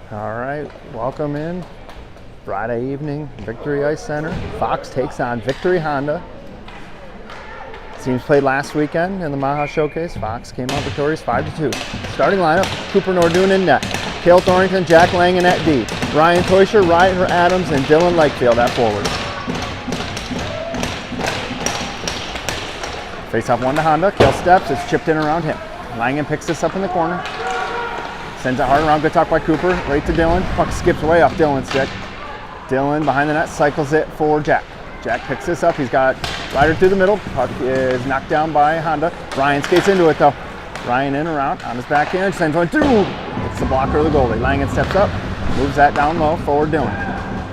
All right, welcome in. Friday evening, Victory Ice Center. Fox takes on Victory Honda. Teams played last weekend in the Maha Showcase. Fox came out victorious 5-2. Starting lineup, Cooper Nordoon in net. Cale Thorrington, Jack Langen at D. Ryan Teuscher, Ryder Adams, and Dylan Lakefield at forward. Face off one to Honda. Cale steps, it's chipped in around him. Langen picks this up in the corner. Sends it hard around, good talk by Cooper. Right to Dylan. Puck skips way off Dylan's stick. Dylan behind the net, cycles it for Jack. Jack picks this up. He's got Ryder through the middle. Puck is knocked down by Honda. Ryan skates into it though. Ryan in around on his backhand, sends one through. It's the blocker of the goalie. Langen steps up, moves that down low, forward Dylan.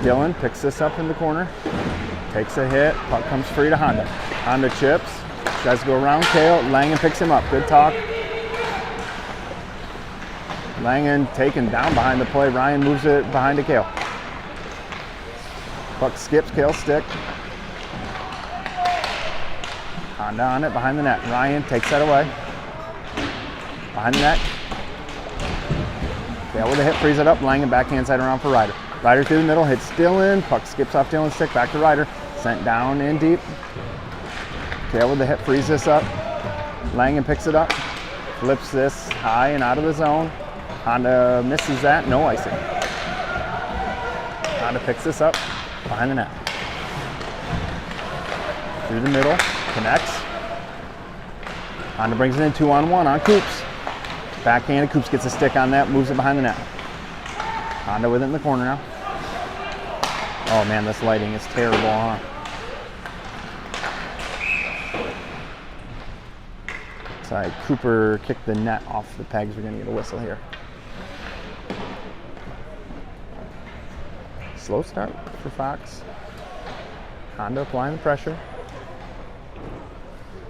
Dylan picks this up in the corner, takes a hit. Puck comes free to Honda. Honda chips, tries to go around Cale. Langen picks him up. Good talk. Langen taken down behind the play. Ryan moves it behind to Cale. Puck skips Cale's stick. Honda on it behind the net. Ryan takes that away. Behind the net. Cale with a hit, frees it up. Langen backhand side around for Ryder. Ryder through the middle, hits Dylan. Puck skips off Dylan's stick, back to Ryder. Sent down in deep. Cale with the hit, frees this up. Langen picks it up. Flips this high and out of the zone. Honda misses that, no icing. Honda picks this up behind the net. Through the middle, connects. Honda brings it in 2-on-1 on Coops. Backhanded, Coops gets a stick on that, moves it behind the net. Honda with it in the corner now. Oh man, this lighting is terrible, huh? Sorry, Cooper kicked the net off the pegs. We're gonna get a whistle here. Slow start for Fox. Honda applying the pressure.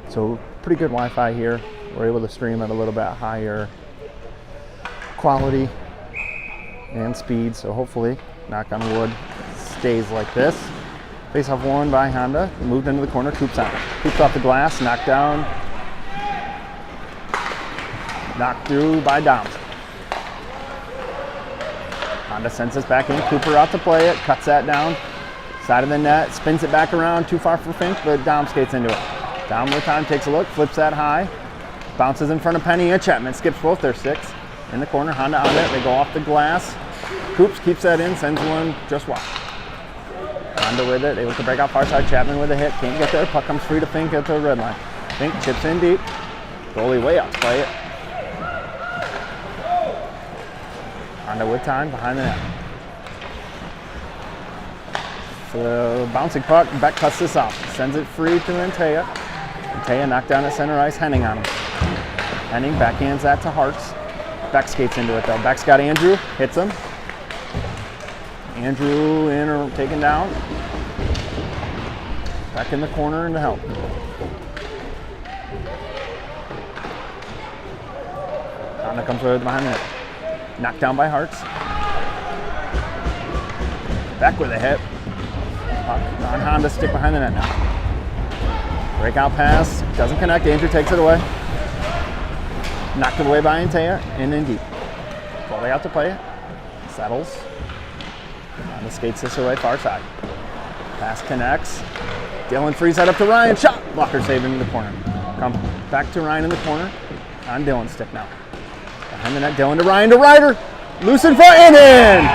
So pretty good Wi-Fi here. We're able to stream at a little bit higher quality and speed. So hopefully, knock on wood, stays like this. Face off one by Honda. Moved into the corner. Coops on it. Coops off the glass. Knocked down. Knocked through by Doms. Honda sends this back in. Cooper out to play it. Cuts that down. Side of the net. Spins it back around. Too far for Fink, but Dom skates into it. Dom with time takes a look. Flips that high. Bounces in front of Penny and Chapman. Skips both their sticks. In the corner. Honda on it. They go off the glass. Coops keeps that in. Sends one just wide. Honda with it. Able to break out far side. Chapman with a hit. Can't get there. Puck comes free to Fink at the red line. Fink chips in deep. Goalie way out to play it. Honda with time behind the net. So bouncing puck, Beck cuts this off. Sends it free to Antea. Antea knocked down at center ice, Henning on him. Henning backhands that to Hartz. Beck skates into it though. Beck's got Andrew, hits him. Andrew in or taken down. Back in the corner and to help. Honda comes over behind the net. Knocked down by Hartz. Beck with a hit. On Honda, stick behind the net now. Breakout pass, doesn't connect. Andrew takes it away. Knocked it away by Antea, and in deep. Goalie out to play it. Settles. Honda skates this away, far side. Pass connects. Dylan frees that up to Ryan. Shot! Blocker saved into the corner. Come back to Ryan in the corner. On Dylan's stick now. Behind the net, Dylan to Ryan to Ryder. Loose in front and in!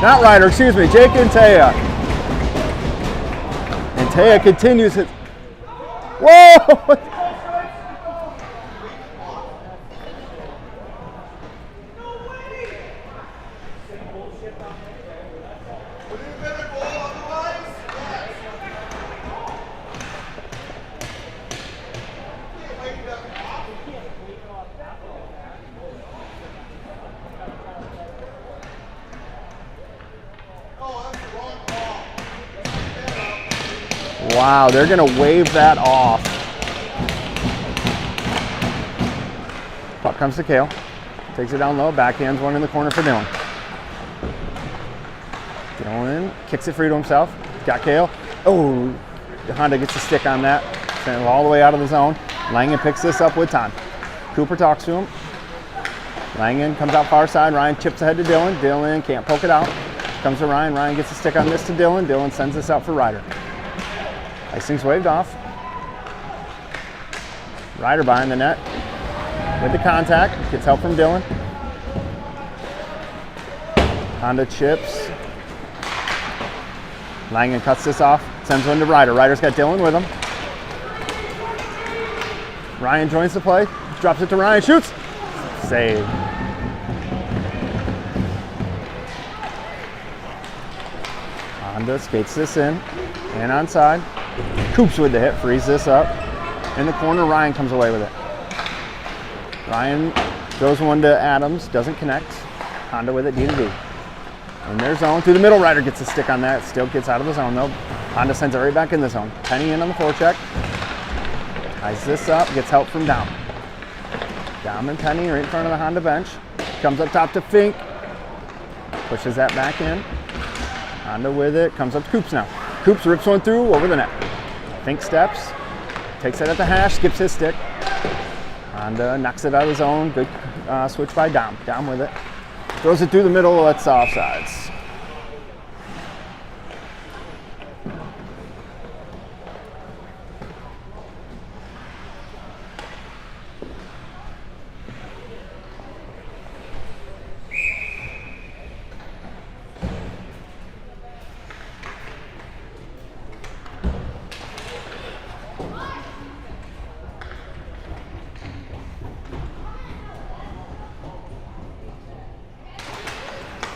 Not Ryder, excuse me, Jake Antea. Antea continues it. Whoa! Wow, they're gonna wave that off. Puck comes to Cale. Takes it down low, backhands one in the corner for Dylan. Dylan kicks it free to himself. Got Cale. Oh, Honda gets a stick on that. Send it all the way out of the zone. Langen picks this up with time. Cooper talks to him. Langen comes out far side. Ryan chips ahead to Dylan. Dylan can't poke it out. Comes to Ryan. Ryan gets a stick on this to Dylan. Dylan sends this out for Ryder. Icing's waved off. Ryder behind the net with the contact. Gets help from Dylan. Honda chips. Langen cuts this off. Sends one to Ryder. Ryder's got Dylan with him. Ryan joins the play. Drops it to Ryan. Shoots. Save. Honda skates this in and onside. Coops with the hit, frees this up. In the corner, Ryan comes away with it. Ryan throws one to Adams, doesn't connect. Honda with it, D to D. In their zone, through the middle, Ryder gets a stick on that. Still gets out of the zone though. Honda sends it right back in the zone. Penny in on the forecheck. Ties this up, gets help from Dom. Dom and Penny right in front of the Honda bench. Comes up top to Fink. Pushes that back in. Honda with it, comes up to Coops now. Coops rips one through, over the net. Fink steps, takes it at the hash, skips his stick. Honda knocks it out of the zone. Good switch by Dom. Dom with it. Throws it through the middle, that's offsides.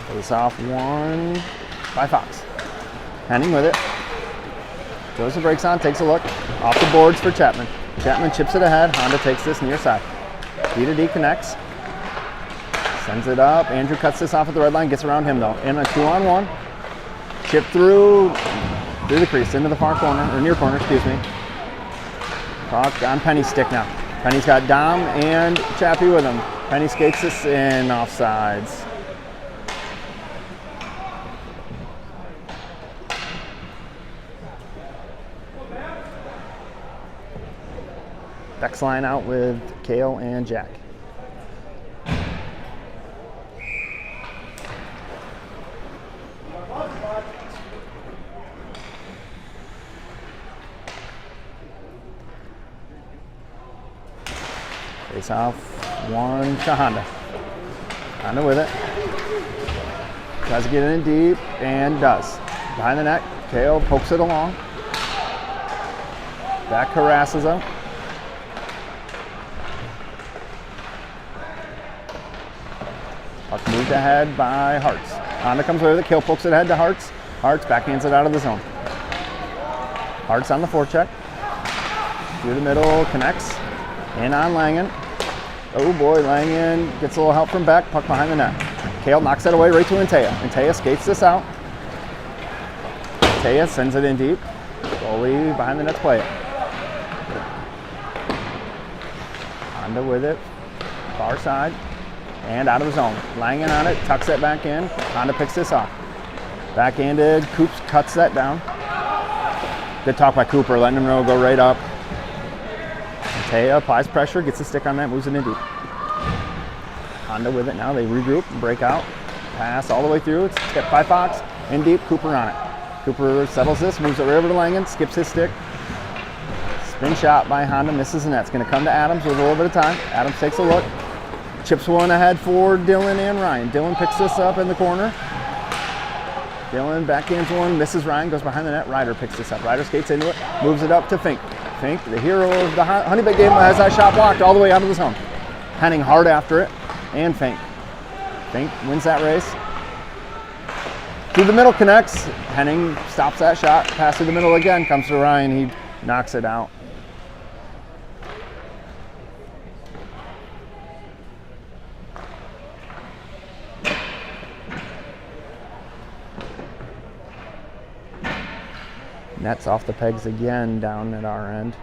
Face off one by Fox. Henning with it. Throws the brakes on, takes a look. Off the boards for Chapman. Chapman chips it ahead. Honda takes this near side. D to D connects. Sends it up. Andrew cuts this off at the red line, gets around him though. In a 2-on-1. Chip through the crease, into the far corner, or near corner, excuse me. Puck on Penny's stick now. Penny's got Dom and Chappie with him. Penny skates this in offsides. Dex line out with Kale and Jack. Face off one to Honda. Honda with it. Tries to get in deep and does. Behind the net, Kale pokes it along. Back harasses him. Puck moved ahead by Hartz. Honda comes away with it. Kale pokes it ahead to Hartz. Hartz backhands it out of the zone. Hartz on the forecheck. Through the middle, connects. In on Langen. Oh boy, Langen gets a little help from Beck. Puck behind the net. Kale knocks it away right to Antea. Antea skates this out. Antea sends it in deep. Goalie behind the net to play it. Honda with it. Far side. And out of the zone. Langen on it, tucks it back in. Honda picks this off. Backhanded, Coops cuts that down. Good talk by Cooper, letting him know go right up. Taya applies pressure, gets the stick on that, moves it in deep. Honda with it now, they regroup and break out. Pass all the way through, it's tipped by Fox. In deep, Cooper on it. Cooper settles this, moves it right over to Langen, skips his stick. Spin shot by Honda, misses the net. It's going to come to Adams with a little bit of time. Adams takes a look. Chips one ahead for Dylan and Ryan. Dylan picks this up in the corner. Dylan backhands one, misses Ryan, goes behind the net. Ryder picks this up. Ryder skates into it, moves it up to Fink. Fink, the hero of the Honeybake game, has that shot blocked all the way out of the zone. Henning hard after it, and Fink. Fink wins that race. Through the middle, connects. Henning stops that shot. Pass through the middle again, comes to Ryan. He knocks it out. Net's off the pegs again down at our end.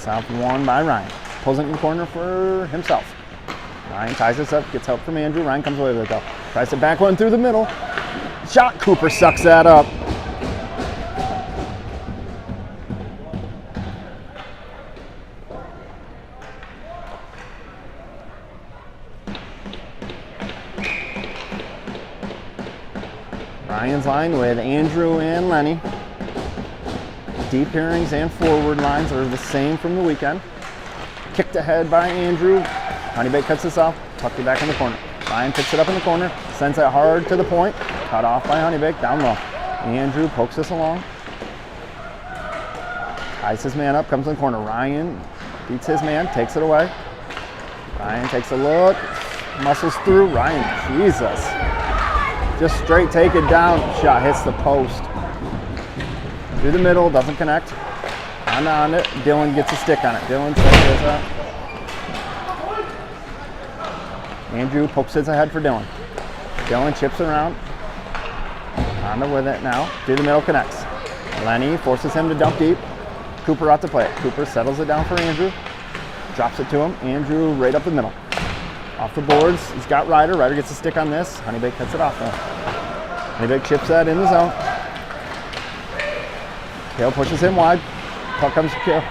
Face-off won by Ryan. Pulls it in the corner for himself. Ryan ties this up, gets help from Andrew. Ryan comes away with it though. Tries to back one through the middle. Shot, Cooper sucks that up. Ryan's line with Andrew and Lenny. Deep pairings and forward lines are the same from the weekend. Kicked ahead by Andrew. Honeybake cuts this off, tucked it back in the corner. Ryan picks it up in the corner, sends it hard to the point. Cut off by Honeybake, down low. Andrew pokes this along. Ties his man up, comes in the corner. Ryan beats his man, takes it away. Ryan takes a look, muscles through. Ryan, Jesus. Just straight take it down. Shot hits the post. Through the middle, doesn't connect. On it. Dylan gets a stick on it. Dylan sets this up. Andrew pokes his ahead for Dylan. Dylan chips around. Honda with it now. Through the middle, connects. Lenny forces him to dump deep. Cooper out to play it. Cooper settles it down for Andrew. Drops it to him. Andrew right up the middle. Off the boards, he's got Ryder. Ryder gets a stick on this. Honeybake cuts it off though. Honeybake chips that in the zone. Kale pushes him wide. Puck comes to Kale.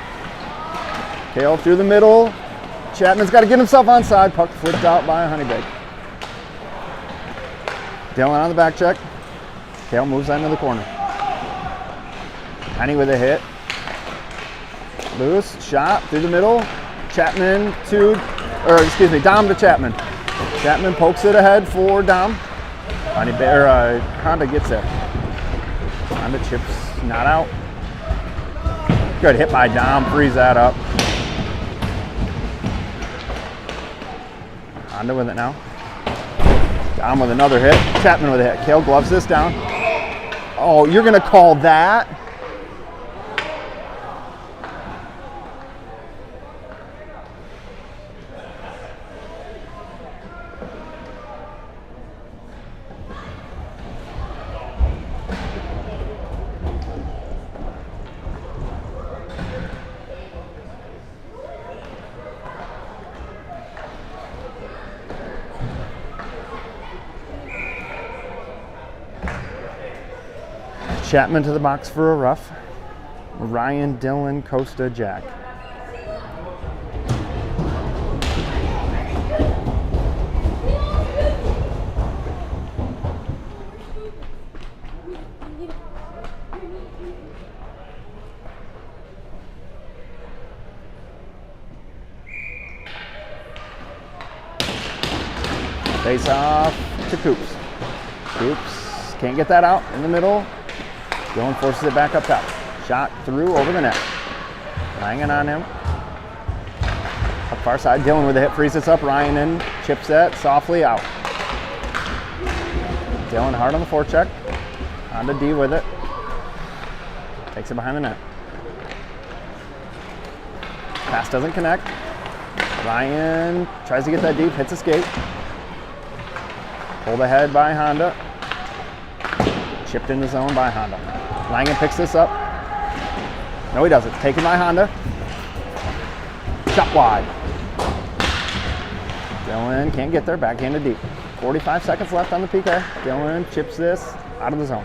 Kale through the middle. Chapman's got to get himself onside. Puck flipped out by Honeybake. Dylan on the back check. Kale moves that into the corner. Honey with a hit. Loose, shot through the middle. Chapman to, Dom to Chapman. Chapman pokes it ahead for Dom. Honda gets there. Honda chips, not out. Good hit by Dom, frees that up. Honda with it now. Dom with another hit. Chapman with a hit. Kale gloves this down. Oh, you're gonna call that? Chapman to the box for a rough. Ryan, Dylan, Costa, Jack. Face off to Coops. Coops can't get that out in the middle. Dylan forces it back up top. Shot through over the net. Hanging on him. Up far side, Dylan with a hit, frees this up. Ryan in, chips that softly out. Dylan hard on the forecheck. On to D with it. Takes it behind the net. Pass doesn't connect. Ryan tries to get that deep, hits a skate. Pulled ahead by Honda. Chipped in the zone by Honda. Langen picks this up. No, he doesn't. Taken by Honda. Shot wide. Dylan can't get there. Backhanded deep. 45 seconds left on the PK. Dylan chips this out of the zone.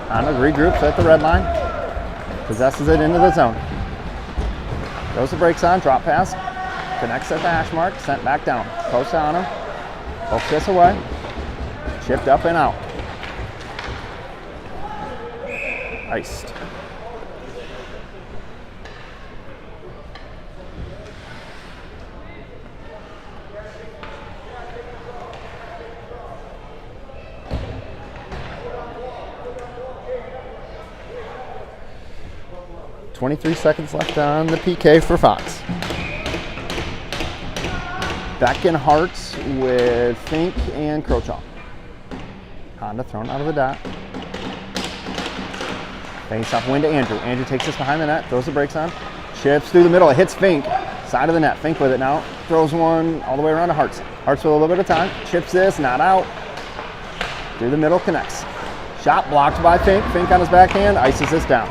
Honda regroups at the red line. Possesses it into the zone. Goes the brakes on. Drop pass. Connects at the hash mark. Sent back down. Post on him. Pokes this away. Chipped up and out. Iced. .23 seconds left on the PK for Fox. Back in Hearts with Fink and Crochaw. Honda thrown out of the dot. Face off win to Andrew. Andrew takes this behind the net, throws the brakes on, chips through the middle, it hits Fink, side of the net. Fink with it now, throws one all the way around to Hearts. Hearts with a little bit of time, chips this, not out. Through the middle, connects. Shot blocked by Fink. Fink on his backhand, ices this down.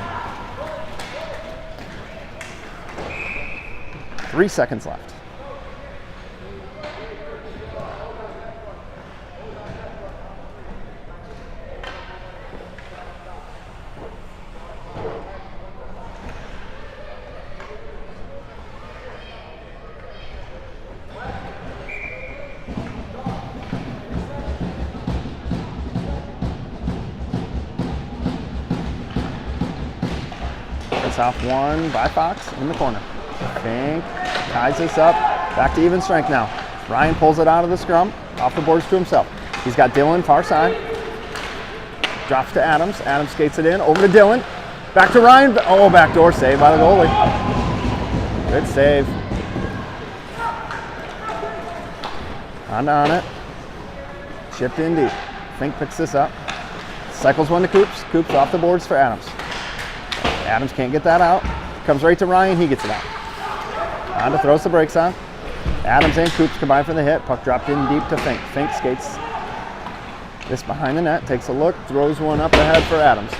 3 seconds left. Off one by Fox in the corner. Fink ties this up. Back to even strength now. Ryan pulls it out of the scrum, off the boards to himself. He's got Dylan far side. Drops to Adams. Adams skates it in. Over to Dylan. Back to Ryan. Oh, backdoor save by the goalie. Good save. On it. Chipped in deep. Fink picks this up. Cycles one to Coops. Coops off the boards for Adams. Adams can't get that out. Comes right to Ryan. He gets it out. Honda throws the brakes on. Adams and Coops combine for the hit. Puck dropped in deep to Fink. Fink skates this behind the net. Takes a look. Throws one up ahead for Adams.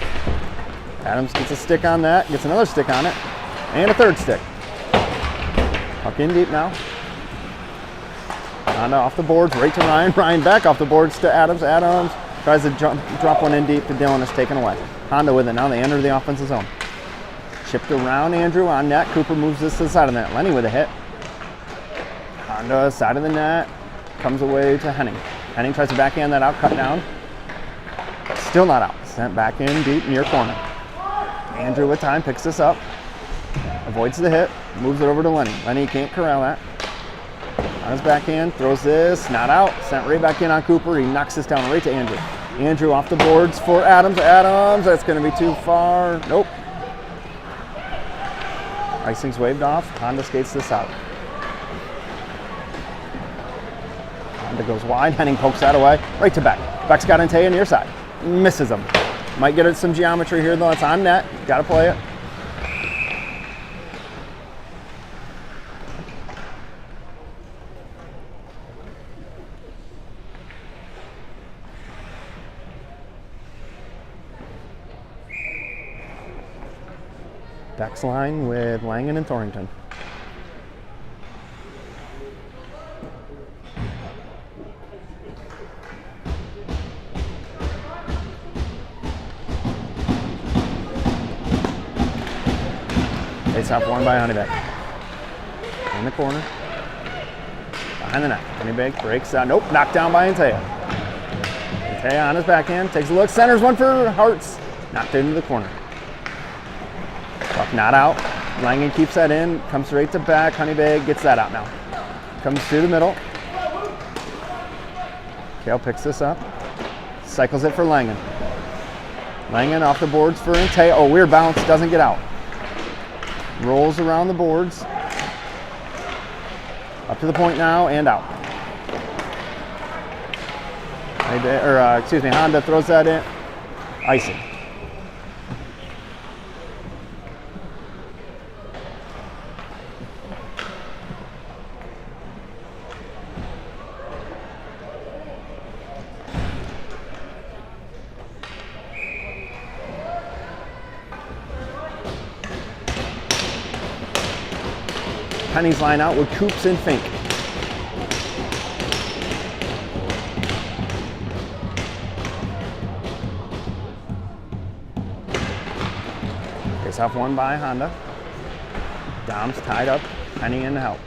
Adams gets a stick on that. Gets another stick on it. And a third stick. Puck in deep now. Honda off the boards. Right to Ryan. Ryan back off the boards to Adams. Adams tries to drop one in deep to Dylan. It's taken away. Honda with it. Now they enter the offensive zone. Chipped around Andrew on net. Cooper moves this to the side of the net. Lenny with a hit. Honda, side of the net. Comes away to Henning. Henning tries to backhand that out. Cut down. Still not out. Sent back in deep near corner. Andrew with time picks this up. Avoids the hit. Moves it over to Lenny. Lenny can't corral that. On his backhand. Throws this. Not out. Sent right back in on Cooper. He knocks this down right to Andrew. Andrew off the boards for Adams. Adams. That's going to be too far. Nope. Icing's waved off. Honda skates this out. Honda goes wide. Henning pokes that away. Right to Beck. Beck's got Antaya near side. Misses him. Might get it some geometry here though. It's on net. Got to play it. Beck's line with Langen and Thornton. Face off one by Honeybeck. In the corner. Behind the net. Honeybeck breaks out. Nope, knocked down by Antaya. Antaya on his backhand. Takes a look. Centers one for Hartz. Knocked into the corner. Puck not out. Langen keeps that in. Comes straight to back. Honeybag gets that out now. Comes through the middle. Kale picks this up. Cycles it for Langen. Langen off the boards for Antaya. Oh, weird bounce. Doesn't get out. Rolls around the boards. Up to the point now and out. Honda throws that in. Icing. Penny's line out with Coops and Fink. Face off one by Honda. Dom's tied up. Penny in to help.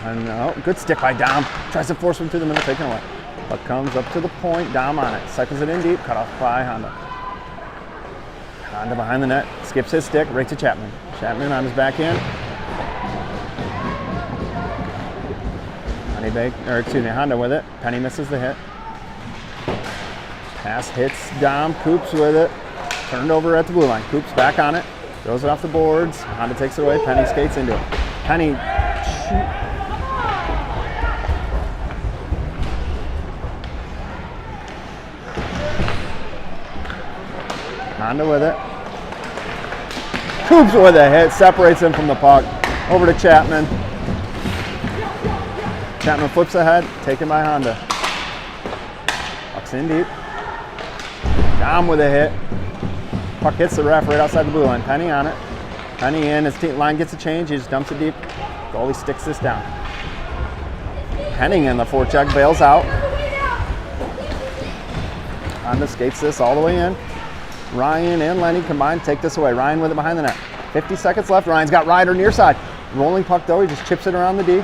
And oh, good stick by Dom. Tries to force him through the middle, taken away. But comes up to the point. Dom on it. Cycles it in deep. Cut off by Honda. Honda behind the net. Skips his stick right to Chapman. Chapman on his backhand. Honda with it. Penny misses the hit. Pass hits Dom. Coops with it. Turned over at the blue line. Coops back on it. Throws it off the boards. Honda takes it away. Penny skates into it. Penny. Honda with it. Coops with a hit. Separates him from the puck. Over to Chapman. Chapman flips ahead. Taken by Honda. Puck's in deep. Dom with a hit. Puck hits the ref right outside the blue line. Penny on it. Penny in, his line gets a change, he just dumps it deep. Goalie sticks this down. Henning in the forecheck, bails out. Honda skates this all the way in. Ryan and Lenny combined, take this away. Ryan with it behind the net. 50 seconds left. Ryan's got Ryder near side. Rolling puck though, he just chips it around the D.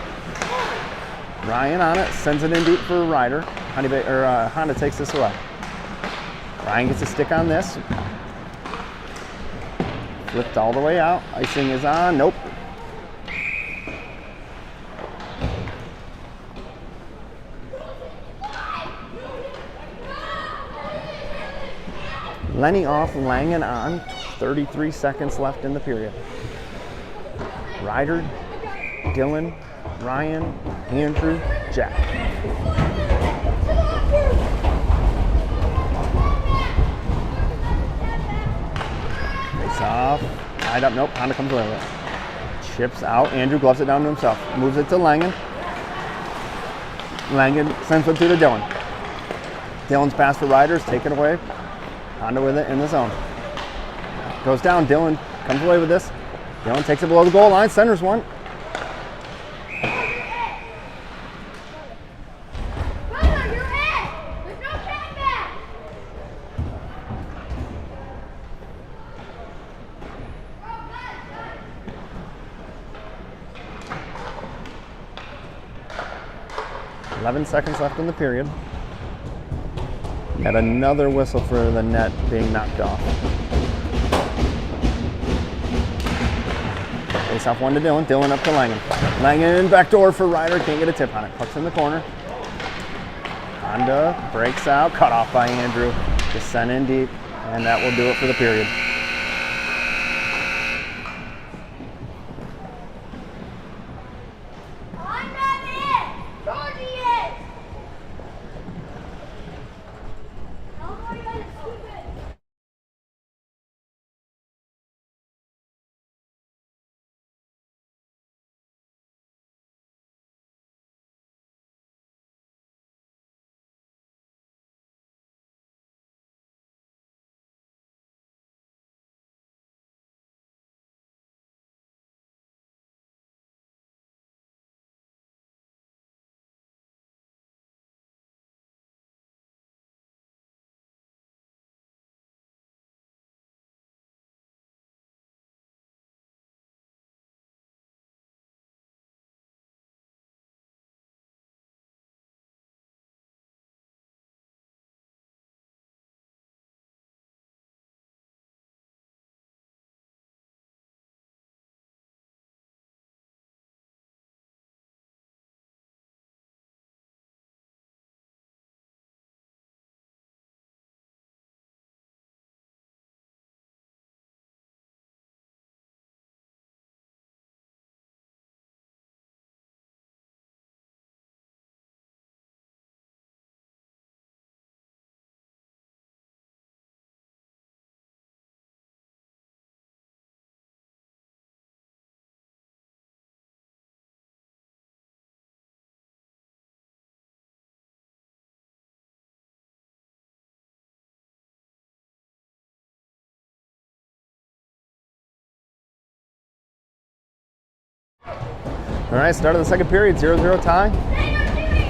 Ryan on it, sends it in deep for Ryder. Honda takes this away. Ryan gets a stick on this. Flipped all the way out. Icing is on. Nope. Lenny off, Langen on. 33 seconds left in the period. Ryder, Dylan, Ryan, Andrew, Jack. Face off. Tied up. Nope. Honda comes away with it. Chips out. Andrew gloves it down to himself. Moves it to Langen. Langen sends it through to Dylan. Dylan's pass for Ryder is taken away. Honda with it in the zone. Goes down. Dylan comes away with this. Dylan takes it below the goal line. Centers one. .11 seconds left in the period. Got another whistle for the net being knocked off. Face off one to Dylan. Dylan up to Langen. Langen backdoor for Ryder. Can't get a tip on it. Puck's in the corner. Honda breaks out. Cut off by Andrew. Just sent in deep. And that will do it for the period. All right, start of the second period, 0-0 tie.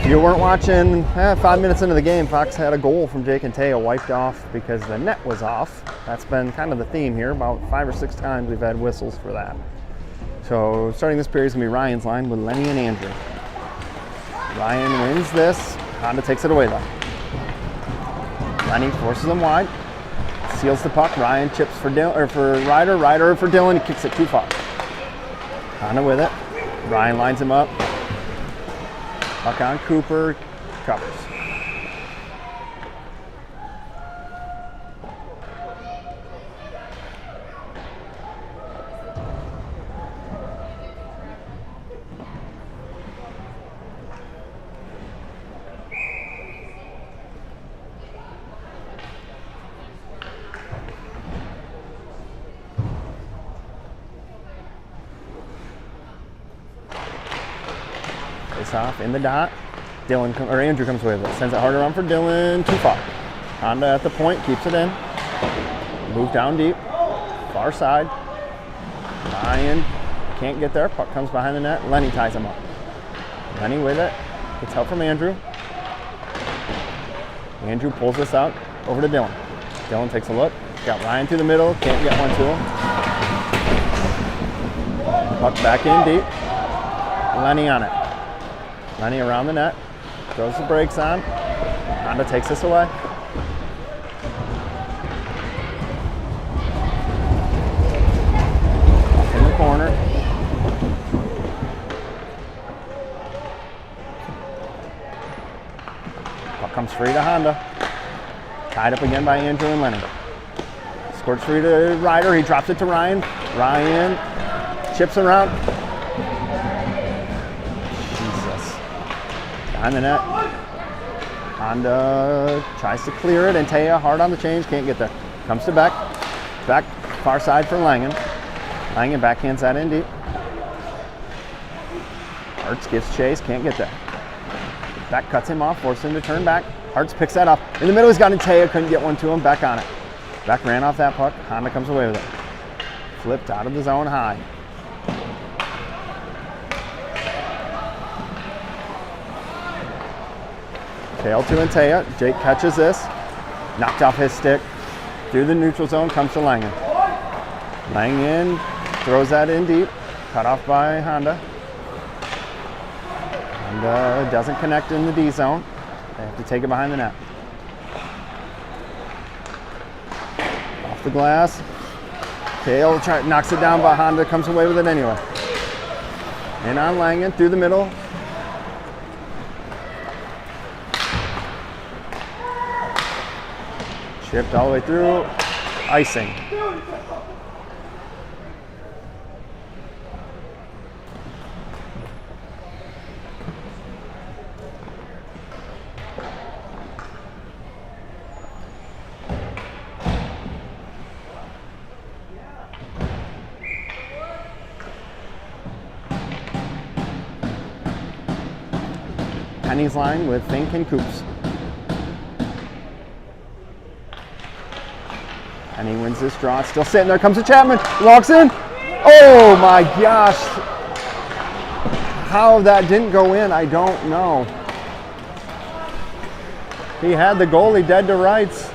If you weren't watching, 5 minutes into the game, Fox had a goal from Jake and Teo wiped off because the net was off. That's been kind of the theme here. About 5 or 6 times we've had whistles for that. So starting this period is going to be Ryan's line with Lenny and Andrew. Ryan wins this. Honda takes it away though. Lenny forces him wide. Seals the puck. Ryan chips for Ryder. Ryder for Dylan. He kicks it too far. Honda with it. Ryan lines him up. Puck on Cooper. Covers. Off in the dot. Andrew comes away with it. Sends it hard around for Dylan. Too far. Honda at the point. Keeps it in. Move down deep. Far side. Ryan can't get there. Puck comes behind the net. Lenny ties him up. Lenny with it. Gets help from Andrew. Andrew pulls this out over to Dylan. Dylan takes a look. Got Ryan through the middle. Can't get one to him. Puck back in deep. Lenny on it. Lenny around the net. Throws the brakes on. Honda takes this away. Off in the corner. Puck comes free to Honda. Tied up again by Andrew and Lenny. Squirts free to Ryder. He drops it to Ryan. Ryan chips around. Jesus. Behind the net. Honda tries to clear it, and Taya hard on the change, can't get there. Comes to Beck. Beck, far side for Langen. Langen backhands that in deep. Hartz gives chase, can't get there. Beck cuts him off, forces him to turn back. Hartz picks that up. In the middle, he's got Taya, couldn't get one to him. Beck on it. Beck ran off that puck. Honda comes away with it. Flipped out of the zone high. Tail to Taya. Jake catches this. Knocked off his stick. Through the neutral zone, comes to Langen. Langen throws that in deep. Cut off by Honda. Honda doesn't connect in the D zone. They have to take it behind the net. Off the glass. Tail knocks it down, but Honda comes away with it anyway. In on Langen, through the middle. Chipped all the way through. Icing. Penny's line with Fink and Coops. And he wins this draw. Still sitting there. Comes to Chapman. Walks in. Oh my gosh. How that didn't go in, I don't know. He had the goalie dead to rights.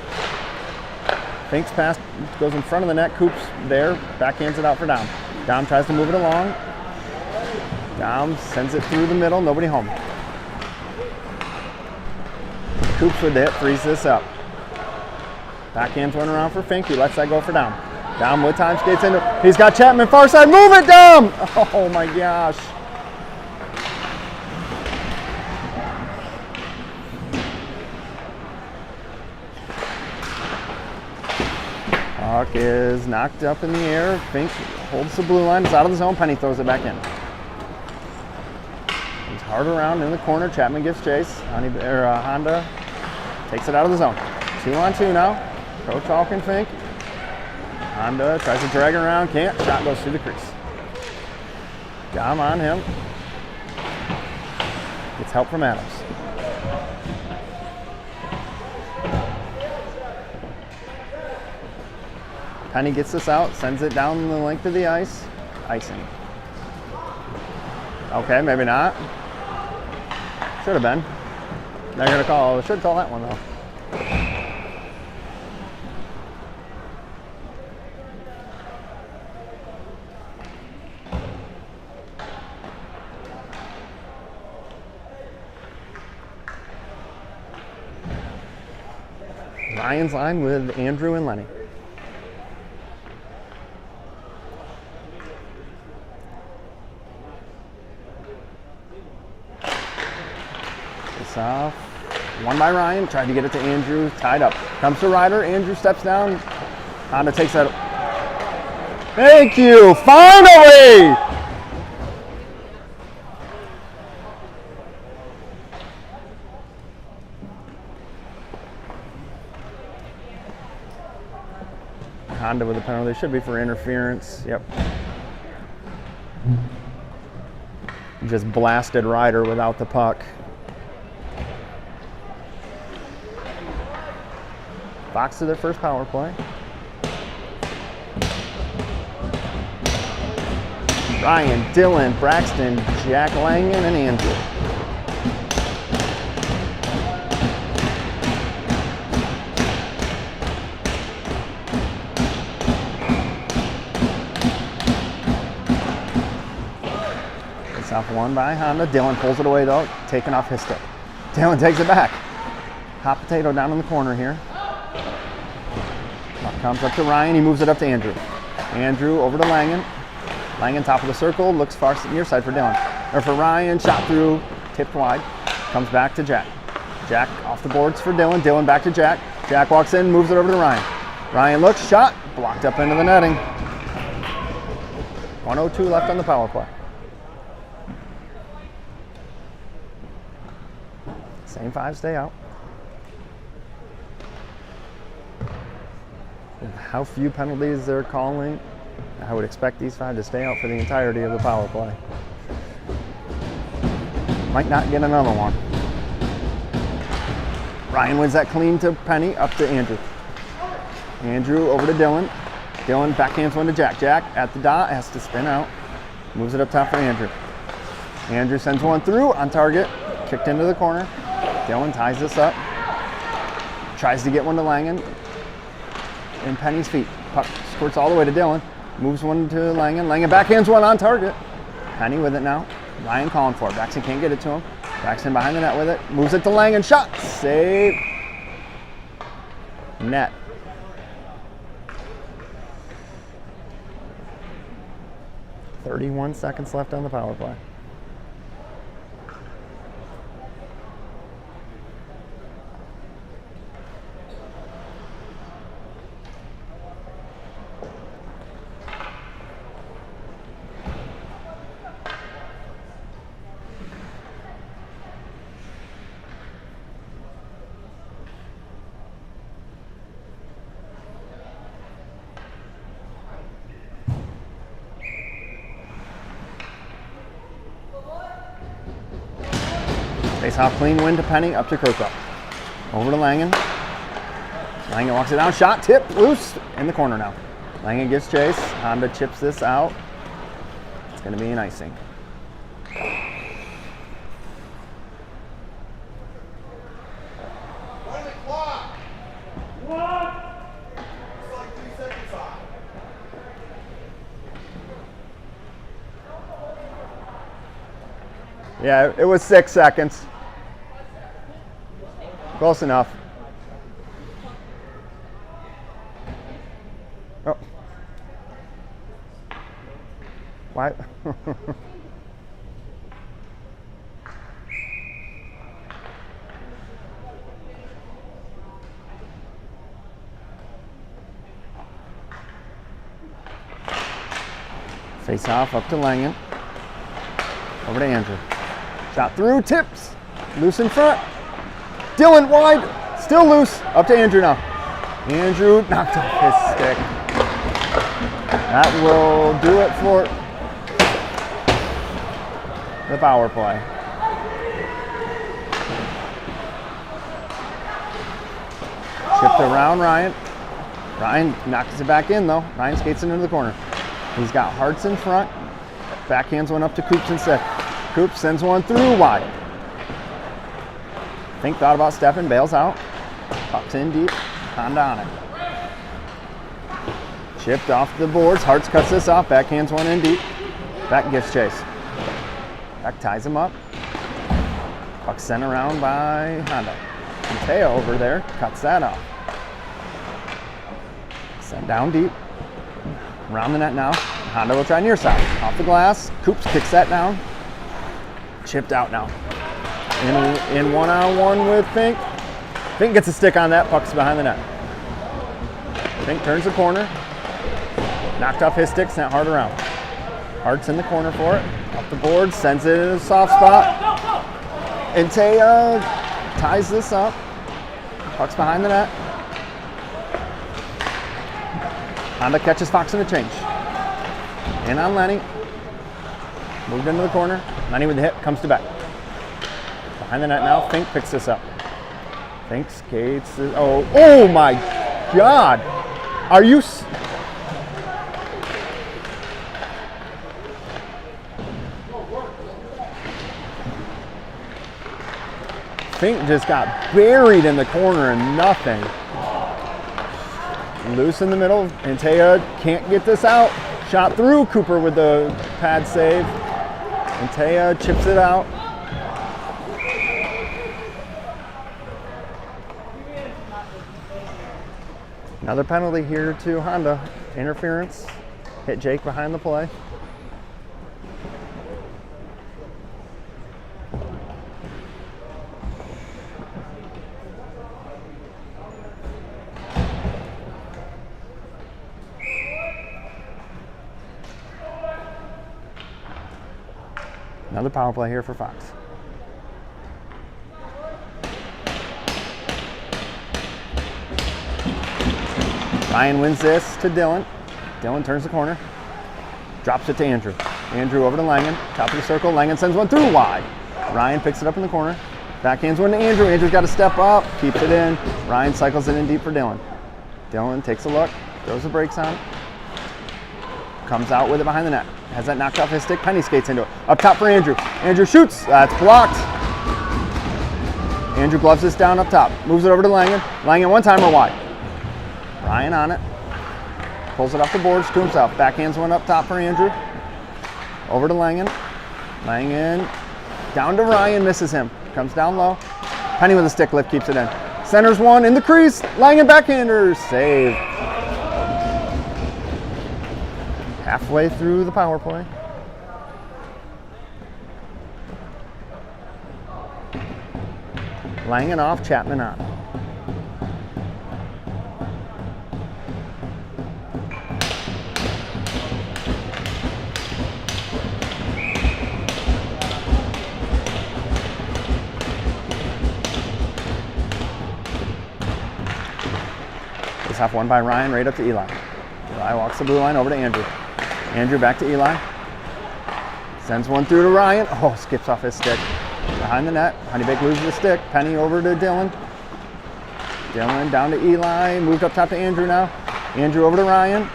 Fink's pass goes in front of the net. Coops there. Backhands it out for Dom. Dom tries to move it along. Dom sends it through the middle. Nobody home. Coops with it. Frees this up. Backhands one around for Fink. He lets that go for Dom. Dom with time skates into. He's got Chapman far side. Move it, Dom! Oh my gosh. Puck is knocked up in the air. Fink holds the blue line. It's out of the zone. Penny throws it back in. He's hard around in the corner. Chapman gives chase. Honda takes it out of the zone. 2-on-2 now. Coach Falk and Fink. Honda tries to drag it around, can't. Shot goes through the crease. Dom on him. Gets help from Adams. Penny gets this out, sends it down the length of the ice. Icing. Okay, maybe not. Should have been. They're going to call, should call that one though. Ryan's line with Andrew and Lenny. This off. One by Ryan. Tried to get it to Andrew. Tied up. Comes to Ryder. Andrew steps down. Honda takes that. Thank you. Finally! Honda with a penalty. Should be for interference. Yep. Just blasted Ryder without the puck. Fox to their first power play. Ryan, Dylan, Braxton, Jack Langen, and Andrew. It's off one by Honda. Dylan pulls it away though, taking off his stick. Dylan takes it back. Hot potato down in the corner here. Puck comes up to Ryan, he moves it up to Andrew. Andrew over to Langen. Langen top of the circle, looks far near side for Dylan. Or for Ryan, shot through, tipped wide. Comes back to Jack. Jack off the boards for Dylan. Dylan back to Jack. Jack walks in, moves it over to Ryan. Ryan looks, shot, blocked up into the netting. 1:02 left on the power play. Same five stay out. With how few penalties they're calling, I would expect these five to stay out for the entirety of the power play. Might not get another one. Ryan wins that clean to Penny, up to Andrew. Andrew over to Dylan. Dylan backhands one to Jack. Jack at the dot, has to spin out. Moves it up top for Andrew. Andrew sends one through, on target, kicked into the corner. Dylan ties this up. Tries to get one to Langen. In Penny's feet. Puck squirts all the way to Dylan. Moves one to Langen. Langen backhands one on target. Penny with it now. Ryan calling for it. Braxton can't get it to him. Braxton behind the net with it. Moves it to Langen. Shot. Save. Net. .31 seconds left on the power play. Face off clean win to Penny, up to Kirkhope. Over to Langen. Langen walks it down, shot, tip, loose, in the corner now. Langen gives chase, Honda chips this out. It's gonna be an icing. Yeah, it was 6 seconds. Close enough. Oh. Why? Face off up to Langen. Over to Andrew. Shot through, tips, loose in front. Dylan wide, still loose, up to Andrew now. Andrew knocked off his stick. That will do it for the power play. Chipped around Ryan. Ryan knocks it back in though. Ryan skates it into the corner. He's got Hartz in front. Backhands one up to Coops instead. Coops sends one through wide. Fink thought about stepping, bails out. Pucks in deep, Honda on it. Chipped off the boards, Hartz cuts this off, backhands one in deep. Back gives chase. Back ties him up. Puck sent around by Honda. Mateo over there cuts that off. Sent down deep. Around the net now. Honda will try near side. Off the glass, Coops kicks that down. Chipped out now. In one-on-one with Fink. Fink gets a stick on that, puck's behind the net. Fink turns the corner. Knocked off his stick, sent Hart around. Hart's in the corner for it. Off the board, sends it in a soft spot. And Taya ties this up. Puck's behind the net. Honda catches Fox in the change. In on Lenny. Moved into the corner. Lenny with the hit, comes to back. Behind the net now, Fink picks this up. Fink skates, oh my God! Fink just got buried in the corner and nothing. Loose in the middle. Antea can't get this out. Shot through. Cooper with the pad save. Antea chips it out. Another penalty here to Honda. Interference. Hit Jake behind the play. Another power play here for Fox. Ryan wins this to Dylan. Dylan turns the corner. Drops it to Andrew. Andrew over to Langen. Top of the circle. Langen sends one through wide. Ryan picks it up in the corner. Backhands one to Andrew. Andrew's got to step up. Keeps it in. Ryan cycles it in deep for Dylan. Dylan takes a look. Throws the brakes on. Comes out with it behind the net. Has that knocked off his stick. Penny skates into it. Up top for Andrew. Andrew shoots. That's blocked. Andrew gloves this down up top. Moves it over to Langen. Langen one timer wide. Ryan on it. Pulls it off the boards to himself. Backhands one up top for Andrew. Over to Langen. Langen down to Ryan. Misses him. Comes down low. Penny with a stick lift. Keeps it in. Centers one in the crease. Langen backhander. Save. Halfway through the power play. Langen off, Chapman on. This half won by Ryan, right up to Eli. Eli walks the blue line over to Andrew. Andrew back to Eli. Sends one through to Ryan. Oh, skips off his stick. Behind the net. Honeybake loses the stick. Penny over to Dylan. Dylan down to Eli. Moved up top to Andrew now. Andrew over to Ryan.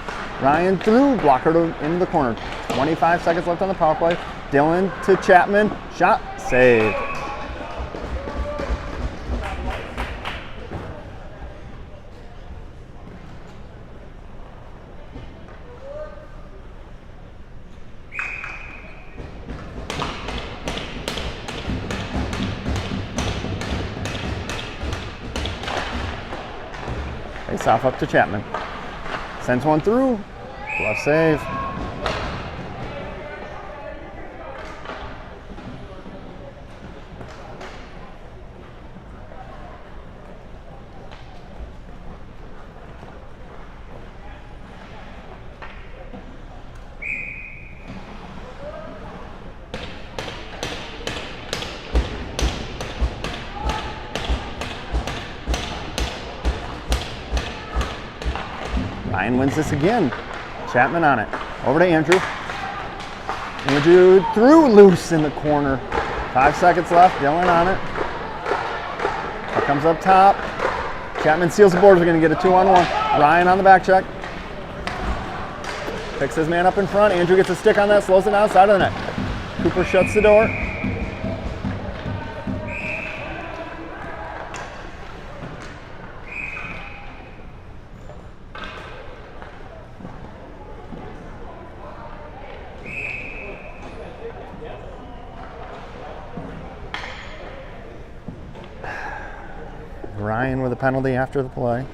Ryan through. Blocker into the corner. 25 seconds left on the power play. Dylan to Chapman. Shot. Save. Face off up to Chapman. Sends one through. Glove save. Ryan wins this again. Chapman on it. Over to Andrew. Andrew through, loose in the corner. 5 seconds left. Dylan on it. Puck comes up top. Chapman seals the boards. We're going to get a 2-on-1. Ryan on the back check. Picks his man up in front. Andrew gets a stick on that. Slows it down side of the net. Cooper shuts the door. Ryan with a penalty after the play.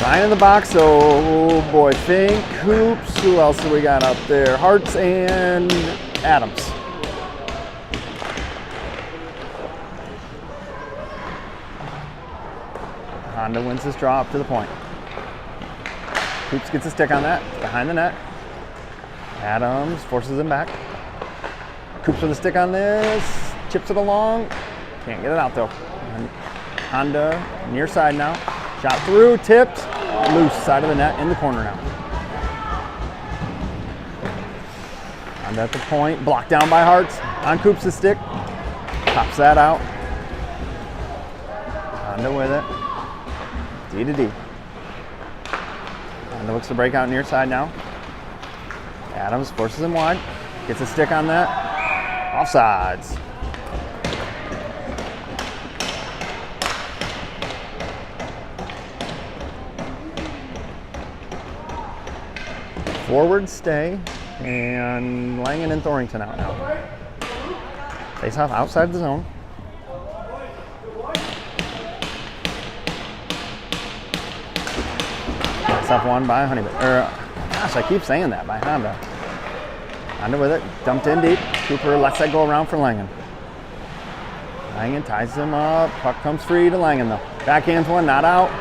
Ryan in the box, oh boy, Fink, Hoops, who else do we got up there? Hartz and Adams. Honda wins this draw up to the point. Hoops gets a stick on that, behind the net. Adams forces him back. Coops with a stick on this, chips it along. Can't get it out though. And Honda near side now. Shot through, tipped, loose, side of the net, in the corner now. Honda at the point, blocked down by Hartz. On Coops' stick, pops that out. Honda with it. D to D. Honda looks to break out near side now. Adams forces him wide. Gets a stick on that. Offsides. Forward stay, and Langen and Thornton out now. Face off outside the zone. Face off one by Honeybear. Gosh, I keep saying that, by Honda. Honda with it, dumped in deep. Cooper lets that go around for Langen. Langen ties him up. Puck comes free to Langen though. Backhands one, not out.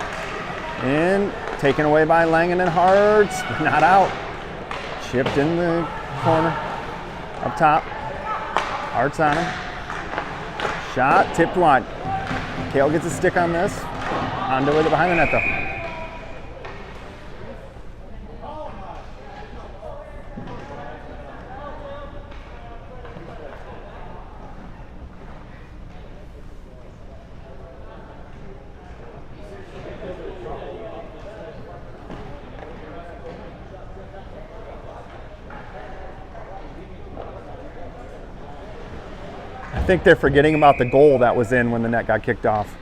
In, taken away by Langen and Hartz, not out. Chipped in the corner, up top. Hartz on him. Shot, tipped wide. Kale gets a stick on this. Honda with it behind the net though. I think they're forgetting about the goal that was in when the net got kicked off.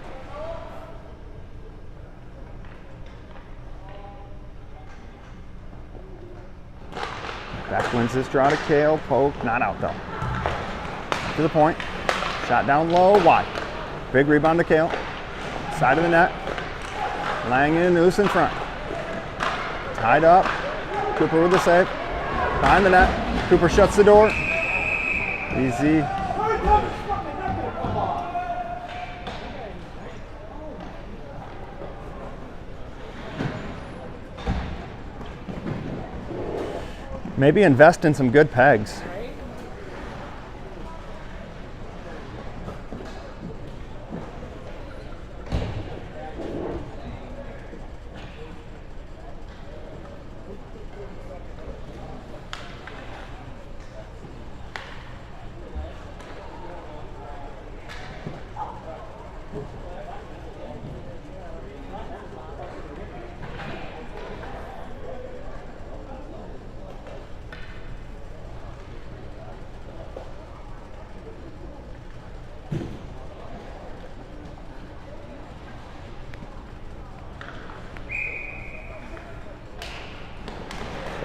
Back wins this draw to Kale. Poke, not out though. To the point. Shot down low, wide. Big rebound to Kale. Side of the net. Langen loose in front. Tied up. Cooper with the save. Behind the net. Cooper shuts the door. Easy. Maybe invest in some good pegs.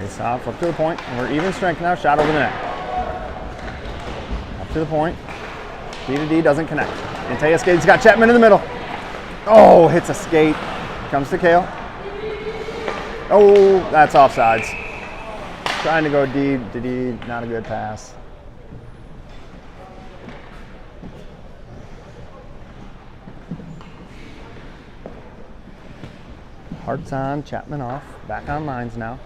Face off, up to the point. We're even strength now, shot over the net. Up to the point. D to D doesn't connect. Antaya skates, got Chapman in the middle. Oh, hits a skate. Comes to Kale. Oh, that's offsides. Trying to go D to D, not a good pass. Hartz on, Chapman off. Back on lines now.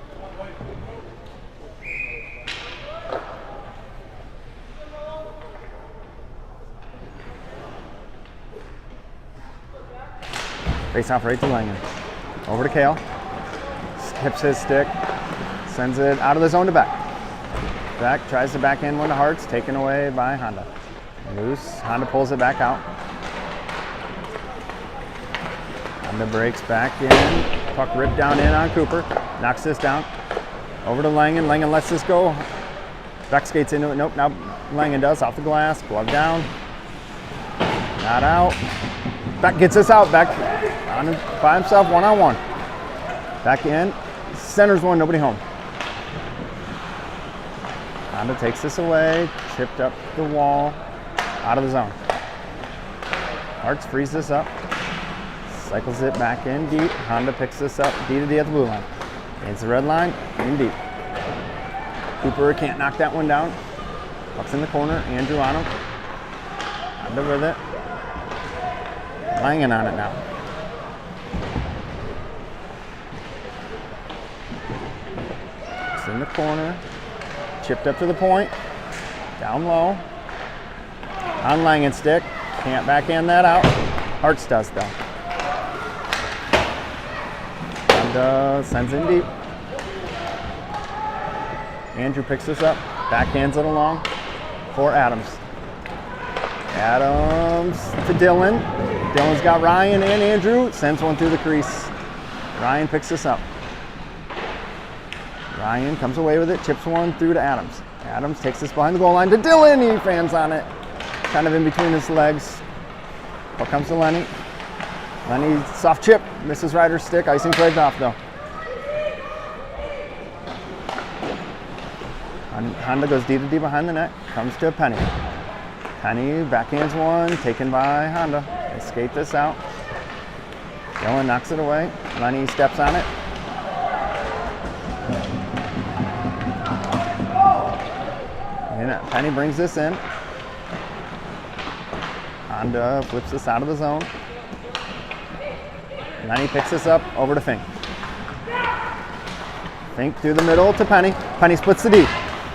Face off right to Langen. Over to Kale. Skips his stick. Sends it out of the zone to Beck. Beck tries to backhand one to Hartz. Taken away by Honda. Loose. Honda pulls it back out. Honda breaks back in. Puck ripped down in on Cooper. Knocks this down. Over to Langen. Langen lets this go. Beck skates into it. Nope, now Langen does. Off the glass. Glove down. Not out. Beck gets this out. Beck on by himself, one-on-one. Back in. Centers one, nobody home. Honda takes this away. Chipped up the wall. Out of the zone. Hartz frees this up. Cycles it back in deep. Honda picks this up. D to D at the blue line. Against the red line. In deep. Cooper can't knock that one down. Puck's in the corner. Andrew on him. Honda with it. Langen on it now. It's in the corner. Chipped up to the point. Down low. On Langen's stick. Can't backhand that out. Hearts does though. And sends in deep. Andrew picks this up, backhands it along for Adams. Adams to Dylan. Dylan's got Ryan and Andrew, sends one through the crease. Ryan picks this up. Ryan comes away with it, chips one through to Adams. Adams takes this behind the goal line to Dylan. He fans on it, kind of in between his legs. Puck comes to Lenny. Lenny, soft chip, misses Ryder's stick. Icing flagged off though. Honda goes D to D behind the net, comes to Penny. Penny backhands one, taken by Honda. They skate this out. Dylan knocks it away. Lenny steps on it. And Penny brings this in. Honda flips this out of the zone. Lenny picks this up over to Fink. Fink through the middle to Penny. Penny splits the D.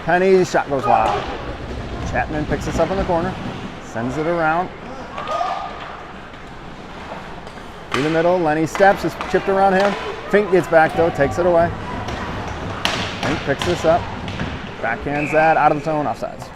Penny's shot goes wild. Chapman picks this up in the corner, sends it around. Through the middle, Lenny steps, is chipped around him. Fink gets back though, takes it away. Fink picks this up, backhands that, out of the zone, offsides.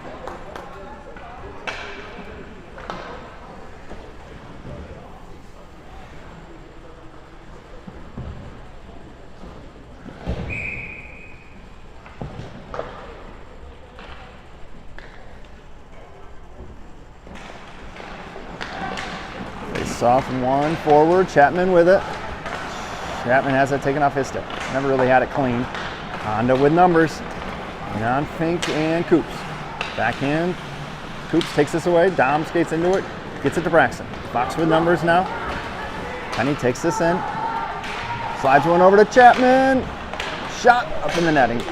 Off one forward, Chapman with it. Chapman has it taken off his stick. Never really had it clean. Honda with numbers. And on Fink and Coops. Backhand. Coops takes this away. Dom skates into it. Gets it to Braxton. Fox with numbers now. Penny takes this in. Slides one over to Chapman. Shot up in the netting.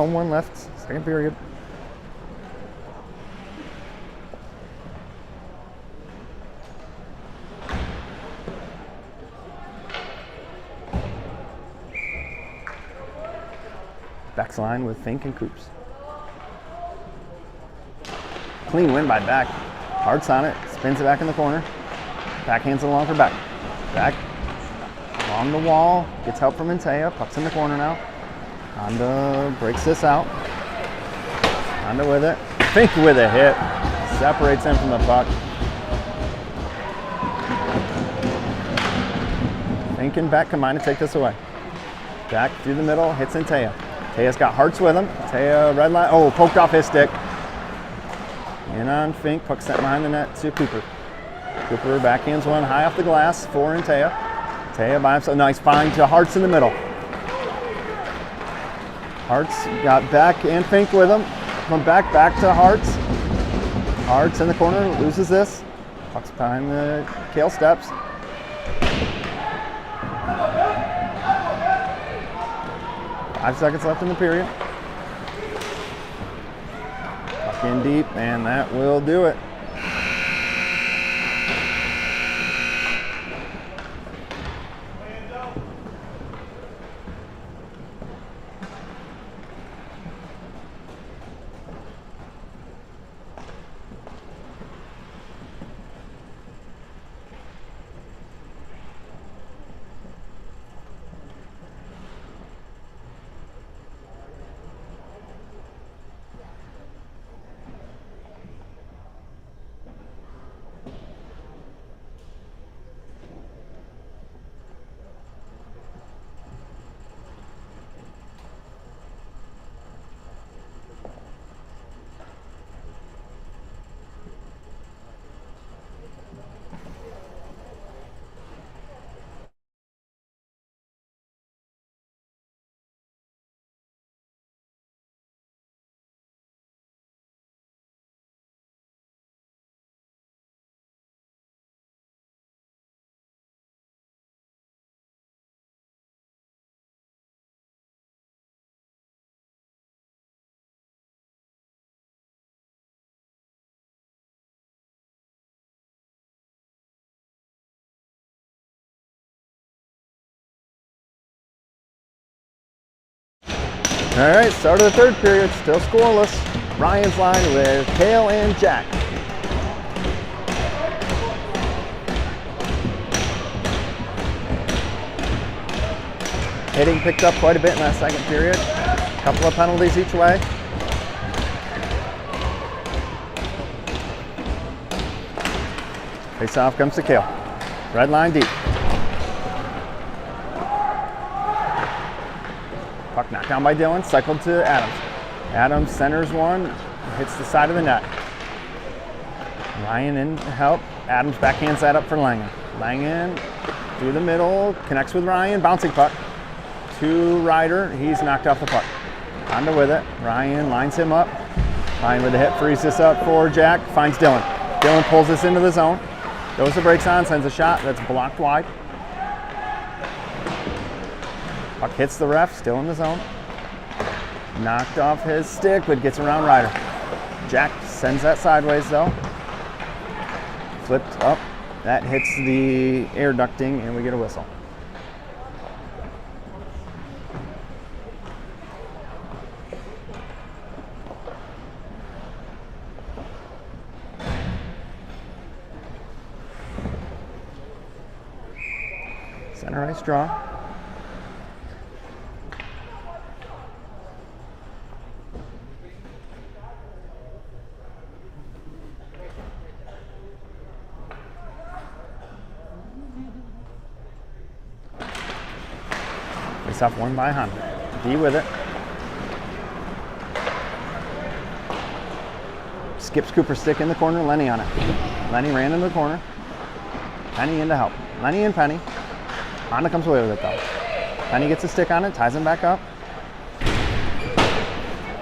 One left, second period. Back's line with Fink and Coops. Clean win by Back. Hearts on it, spins it back in the corner. Backhands it along for Back. Back along the wall, gets help from Intea. Puck's in the corner now. Honda breaks this out. Honda with it. Fink with a hit. Separates him from the puck. Fink and Back combine to take this away. Back through the middle, hits Intea. Intea's got Hearts with him. Intea red line. Oh, poked off his stick. In on Fink. Puck sent behind the net to Cooper. Cooper backhands one high off the glass for Intea. Intea by himself. Nice find to Hearts in the middle. Hearts got Back and Fink with him. From back to Hearts. Hearts in the corner, loses this. Puck's behind the Kale steps. 5 seconds left in the period. Puck in deep, and that will do it. All right, start of the third period, still scoreless. Ryan's line with Kale and Jack. Hitting picked up quite a bit in that second period. A couple of penalties each way. Face off comes to Kale. Red line deep. Puck knocked down by Dylan, cycled to Adams. Adams centers one, hits the side of the net. Ryan in to help. Adams backhands that up for Langen. Langen through the middle, connects with Ryan, bouncing puck. To Ryder, he's knocked off the puck. Honda with it. Ryan lines him up. Ryan with the hit, frees this up for Jack, finds Dylan. Dylan pulls this into the zone. Goes the brakes on, sends a shot that's blocked wide. Puck hits the ref, still in the zone. Knocked off his stick, but gets around Ryder. Jack sends that sideways though. Flipped up. That hits the air ducting and we get a whistle. Center ice draw. Face off one by Honda. D with it. Skips Cooper's stick in the corner, Lenny on it. Lenny ran in the corner. Penny in to help. Lenny and Penny. Honda comes away with it though. Penny gets a stick on it, ties him back up.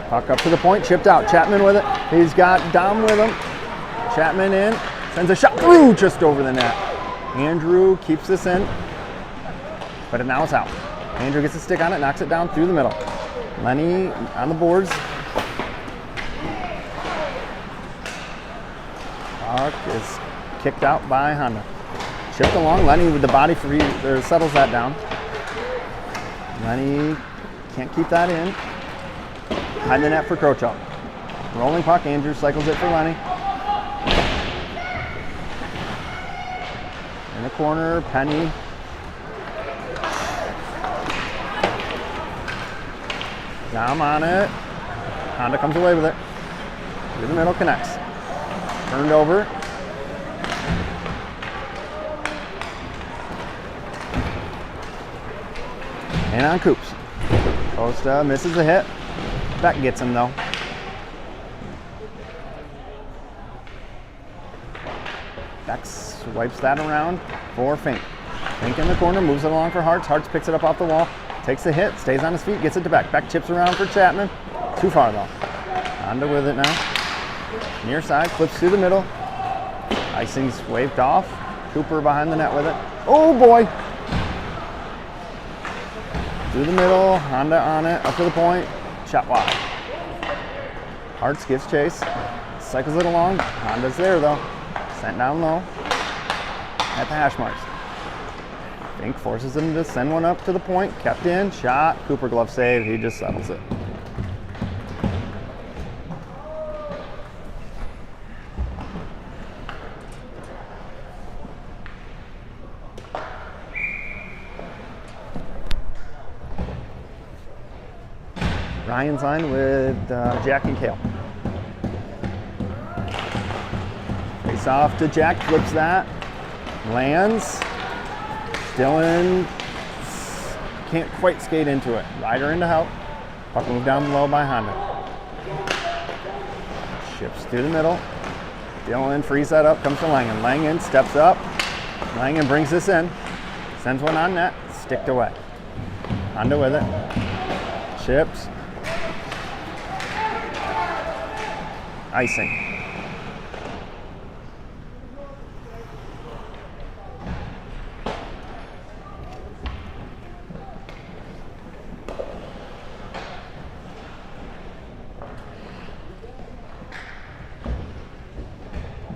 Puck up to the point, chipped out. Chapman with it. He's got Dom with him. Chapman in, sends a shot through just over the net. Andrew keeps this in, but now it's out. Andrew gets a stick on it, knocks it down through the middle. Lenny on the boards. Puck is kicked out by Honda. Chipped along, Lenny with the body free, settles that down. Lenny can't keep that in. Behind the net for Krochok. Rolling puck, Andrew cycles it for Lenny. In the corner, Penny. Dom on it. Honda comes away with it. Through the middle, connects. Turned over. And on Coops. Costa misses the hit. Beck gets him though. Beck wipes that around for Fink. Fink in the corner, moves it along for Hartz. Hartz picks it up off the wall, takes the hit, stays on his feet, gets it to Beck. Beck chips around for Chapman. Too far though. Honda with it now. Near side, flips through the middle. Icing's waved off. Cooper behind the net with it. Oh boy! Through the middle, Honda on it, up to the point, shot wide. Hartz gives chase, cycles it along. Honda's there though, sent down low at the hash marks. Fink forces him to send one up to the point, kept in, shot, Cooper glove save, he just settles it. Ryan's line with Jack and Kale. Face off to Jack, flips that, lands. Dylan can't quite skate into it. Ryder in to help. Puck moved down low by Honda. Ships through the middle. Dylan frees that up, comes to Langen. Langen steps up. Langen brings this in. Sends one on net, sticked away. Honda with it. Chips. Icing.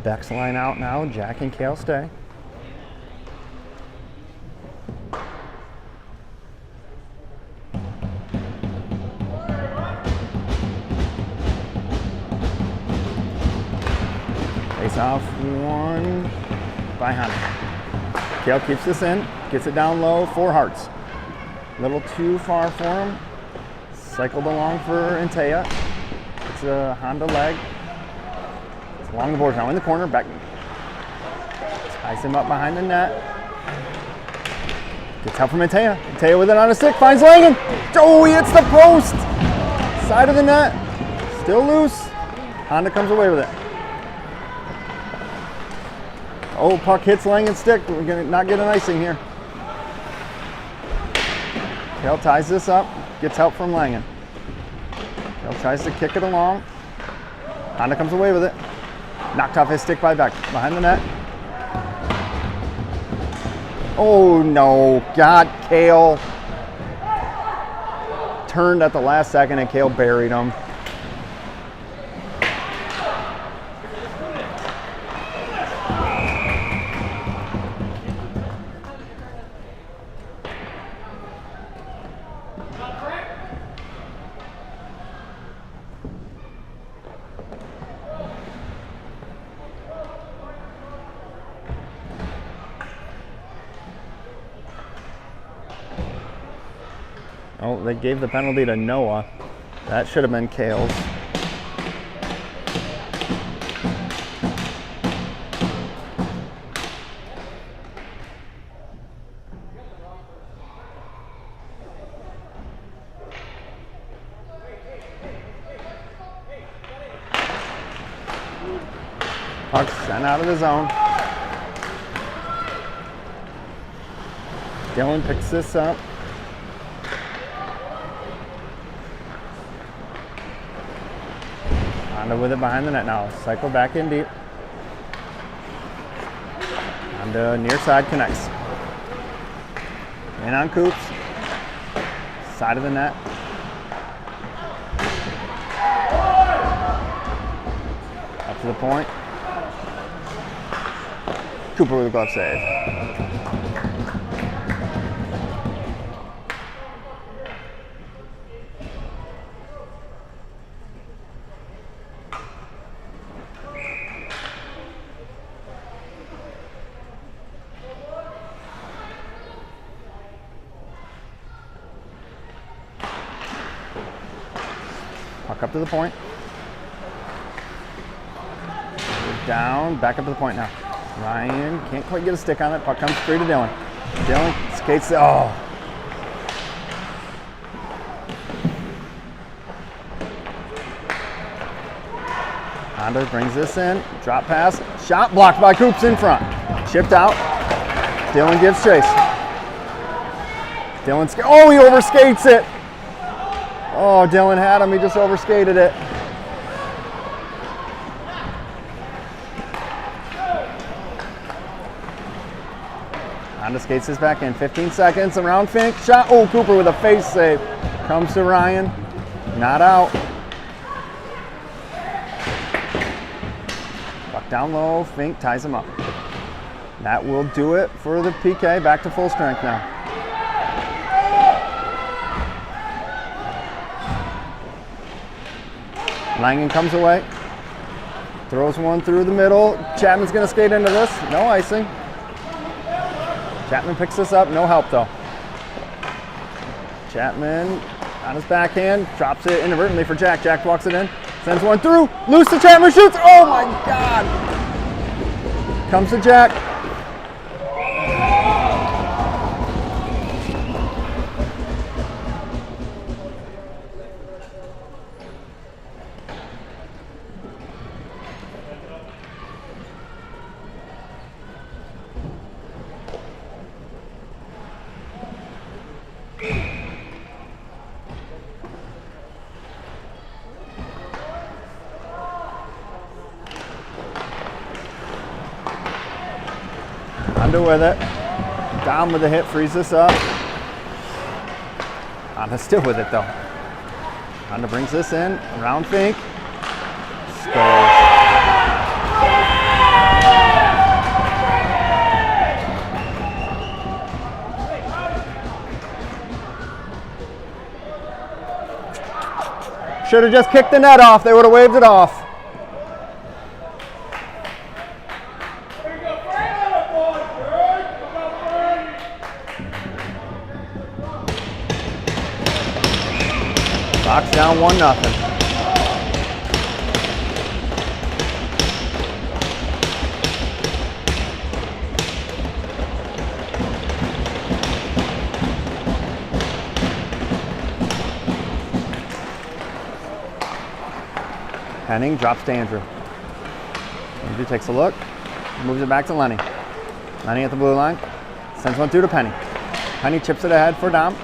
Beck's line out now. Jack and Kale stay. Face-off one by Honda. Kale keeps this in, gets it down low, 4 hearts. A little too far for him. Cycled along for Antea. It's a Honda leg. It's along the boards now in the corner, back. Ties him up behind the net. Gets help from Antea. Antea with it on a stick, finds Langen. Oh, he hits the post! Side of the net. Still loose. Honda comes away with it. Oh, puck hits Langen's stick. We're gonna not get an icing here. Kale ties this up, gets help from Langen. Kale tries to kick it along. Honda comes away with it. Knocked off his stick by Beck. Behind the net. Oh no, God, Kale. Turned at the last second and Kale buried him. Oh, they gave the penalty to Noah. That should have been Kale's. Puck sent out of the zone. Dylan picks this up. Honda with it behind the net now. Cycle back in deep. Honda near side connects. In on Coops. Side of the net. Up to the point. Cooper with a glove save. Puck up to the point. Down, back up to the point now. Ryan can't quite get a stick on it. Puck comes free to Dylan. Dylan skates it. Oh. Honda brings this in. Drop pass. Shot blocked by Coops in front. Chipped out. Dylan gives chase. Dylan, oh, he overskates it. Oh, Dylan had him. He just overskated it. Honda skates this back in. 15 seconds. Around Fink. Shot. Oh, Cooper with a face save. Comes to Ryan. Not out. Puck down low. Fink ties him up. That will do it for the PK. Back to full strength now. Langen comes away. Throws one through the middle. Chapman's going to skate into this. No icing. Chapman picks this up. No help, though. Chapman on his backhand. Drops it inadvertently for Jack. Jack walks it in. Sends one through. Loose to Chapman. Shoots. Oh, my God. Comes to Jack. Honda with it. Down with the hit, frees this up. Honda still with it though. Honda brings this in, around Fink. Scores. Should have just kicked the net off. They would have waved it off. Sox down 1-0. Henning drops to Andrew. Andrew takes a look, moves it back to Lenny. Lenny at the blue line, sends one through to Penny. Penny chips it ahead for Dom.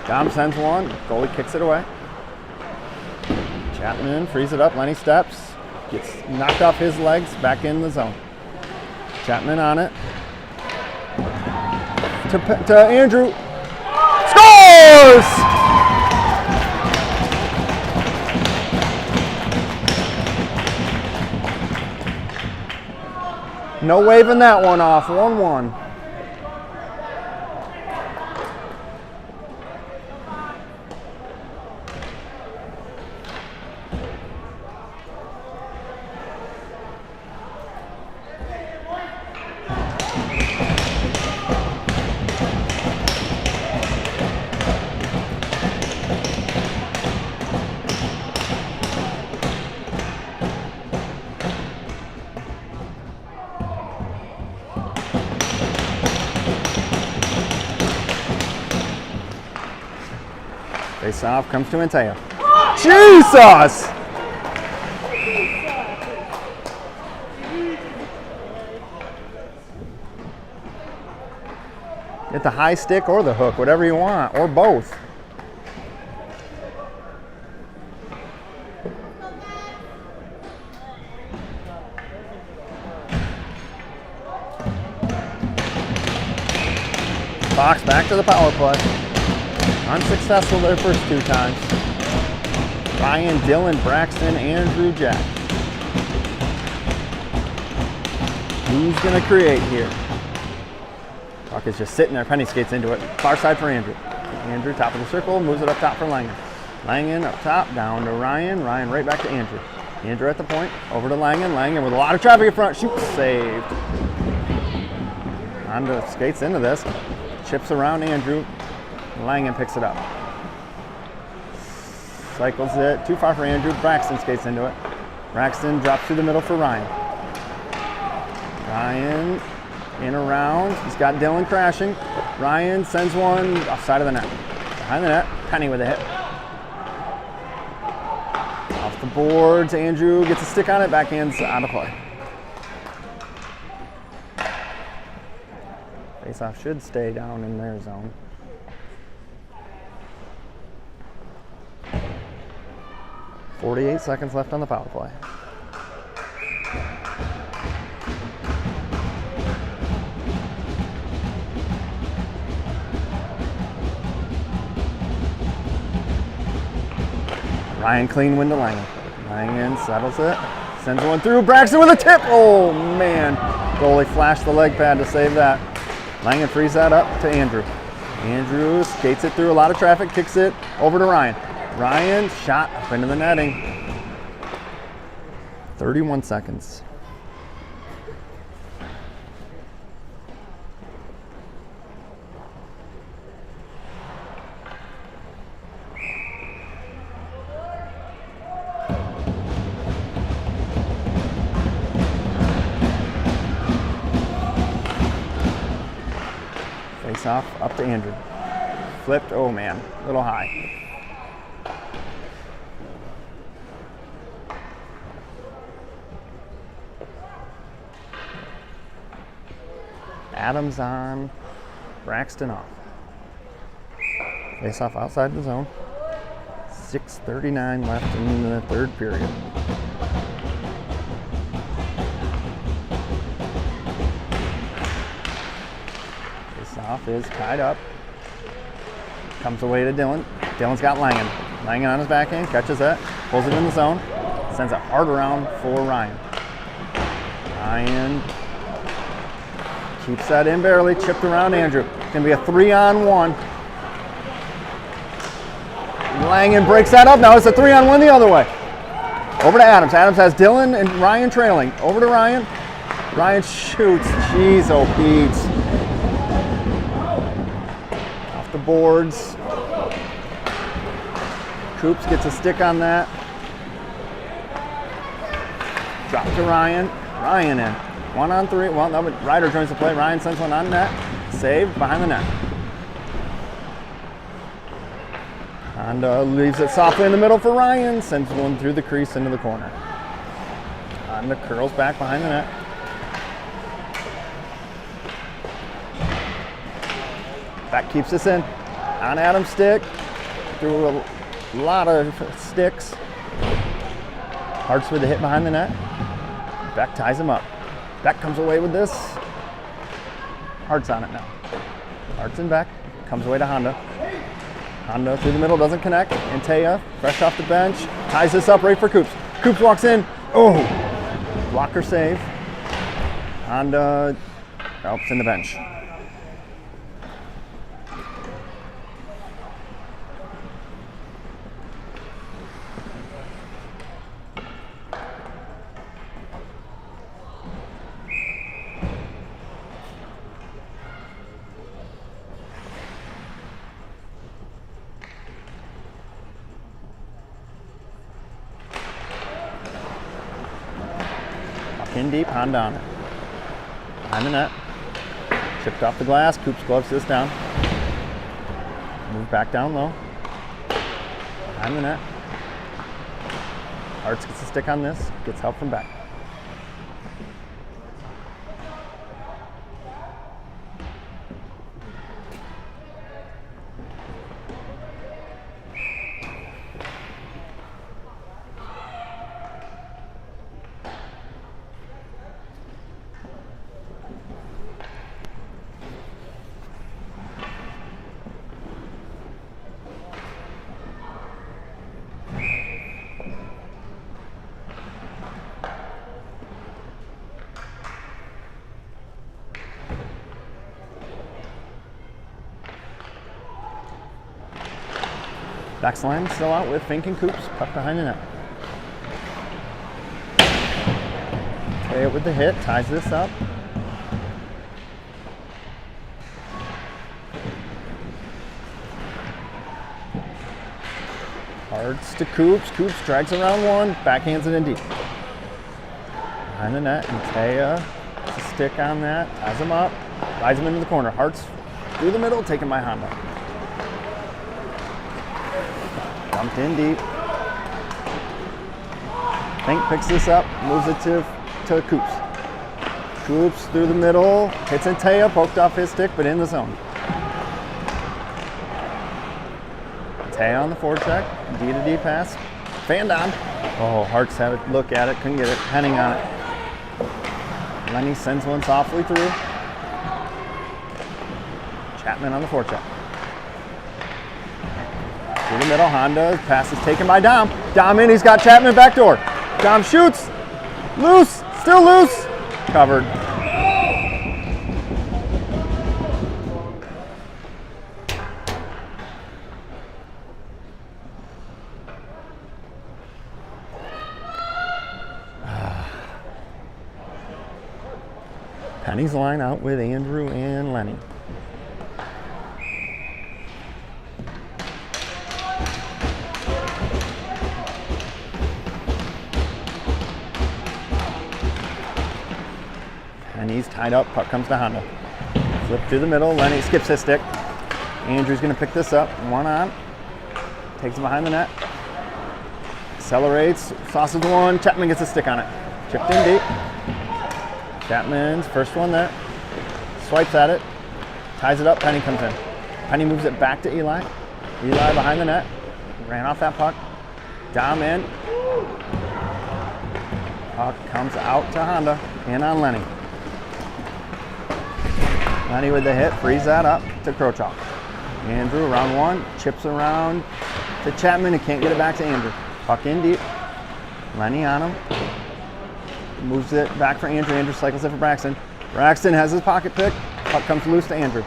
Dom sends one, goalie kicks it away. Chapman frees it up, Lenny steps, gets knocked off his legs, back in the zone. Chapman on it. To Andrew. Scores! No waving that one off, 1-1. Face off comes to Anteo. Jesus! Get the high stick or the hook, whatever you want, or both. Fox back to the power play. Unsuccessful their first 2 times. Ryan, Dylan, Braxton, Andrew, Jack. Who's gonna create here? Puck is just sitting there. Penny skates into it. Far side for Andrew. Andrew, top of the circle, moves it up top for Langen. Langen up top, down to Ryan. Ryan right back to Andrew. Andrew at the point, over to Langen. Langen with a lot of traffic in front. Shoot, saved. Honda skates into this. Chips around Andrew. Langen picks it up. Cycles it. Too far for Andrew. Braxton skates into it. Braxton drops through the middle for Ryan. Ryan in around. He's got Dylan crashing. Ryan sends one offside of the net. Behind the net. Penny with a hit. Off the boards. Andrew gets a stick on it. Backhand's out of play. Faceoff should stay down in their zone. .48 seconds left on the power play. Ryan clean win to Langen. Langen settles it, sends one through. Braxton with a tip. Oh man, goalie flashed the leg pad to save that. Langen frees that up to Andrew. Andrew skates it through a lot of traffic, kicks it over to Ryan. Ryan shot up into the netting. 31 seconds. Face off, up to Andrew. Flipped, oh man, a little high. Adams on, Braxton off. Face off outside the zone. 6:39 left in the third period. Face off is tied up. Comes away to Dylan. Dylan's got Langen. Langen on his backhand, catches that, pulls it in the zone, sends it hard around for Ryan. Ryan keeps that in barely, chipped around Andrew. It's gonna be a 3-on-1. Langen breaks that up, now it's a 3-on-1 the other way. Over to Adams. Adams has Dylan and Ryan trailing. Over to Ryan. Ryan shoots, jeez, oh Pete. Off the boards. Coops gets a stick on that. Drop to Ryan. Ryan in. 1-on-3. Well, no, but Ryder joins the play. Ryan sends one on net. Saved behind the net. Honda leaves it softly in the middle for Ryan. Sends one through the crease into the corner. Honda curls back behind the net. That keeps us in. On Adam's stick. Through a lot of sticks. Hartz with the hit behind the net. Beck ties him up. Beck comes away with this. Hartz on it now. Hartz and Beck. Comes away to Honda. Honda through the middle, doesn't connect. Antea, fresh off the bench. Ties this up right for Coops. Coops walks in. Oh! Blocker save. Honda helps in the bench. In deep, Honda on it. Behind the net. Chipped off the glass. Coops gloves this down. Move back down low. Behind the net. Hartz gets a stick on this. Gets help from Beck. Backsline still out with Fink and Coops, puck behind the net. Taya with the hit, ties this up. Hartz to Coops, Coops drags around one, backhands it in deep. Behind the net, and Taya gets a stick on that, ties him up, rides him into the corner. Hartz through the middle, taken by Honda. Dumped in deep. Fink picks this up, moves it to Coops. Coops through the middle, hits Antea, poked off his stick, but in the zone. Antea on the forecheck, D to D pass, fanned on. Oh, Hartz had a look at it, couldn't get it, Henning on it. Lenny sends one softly through. Chapman on the forecheck. Through the middle, Honda, pass is taken by Dom. Dom in, he's got Chapman backdoor. Dom shoots, loose, still loose, covered. Penny's line out with Andrew and Lenny. And he's tied up, puck comes to Honda. Flip through the middle, Lenny skips his stick. Andrew's gonna pick this up, one on. Takes it behind the net. Accelerates, sauces one, Chapman gets a stick on it. Chipped in deep. Chapman's first one there. Swipes at it, ties it up, Penny comes in. Penny moves it back to Eli. Eli behind the net, ran off that puck. Dom in. Puck comes out to Honda, in on Lenny. Lenny with the hit, frees that up to Crochalk. Andrew around one, chips around to Chapman, and can't get it back to Andrew. Puck in deep, Lenny on him. Moves it back for Andrew, Andrew cycles it for Braxton. Braxton has his pocket pick, puck comes loose to Andrew.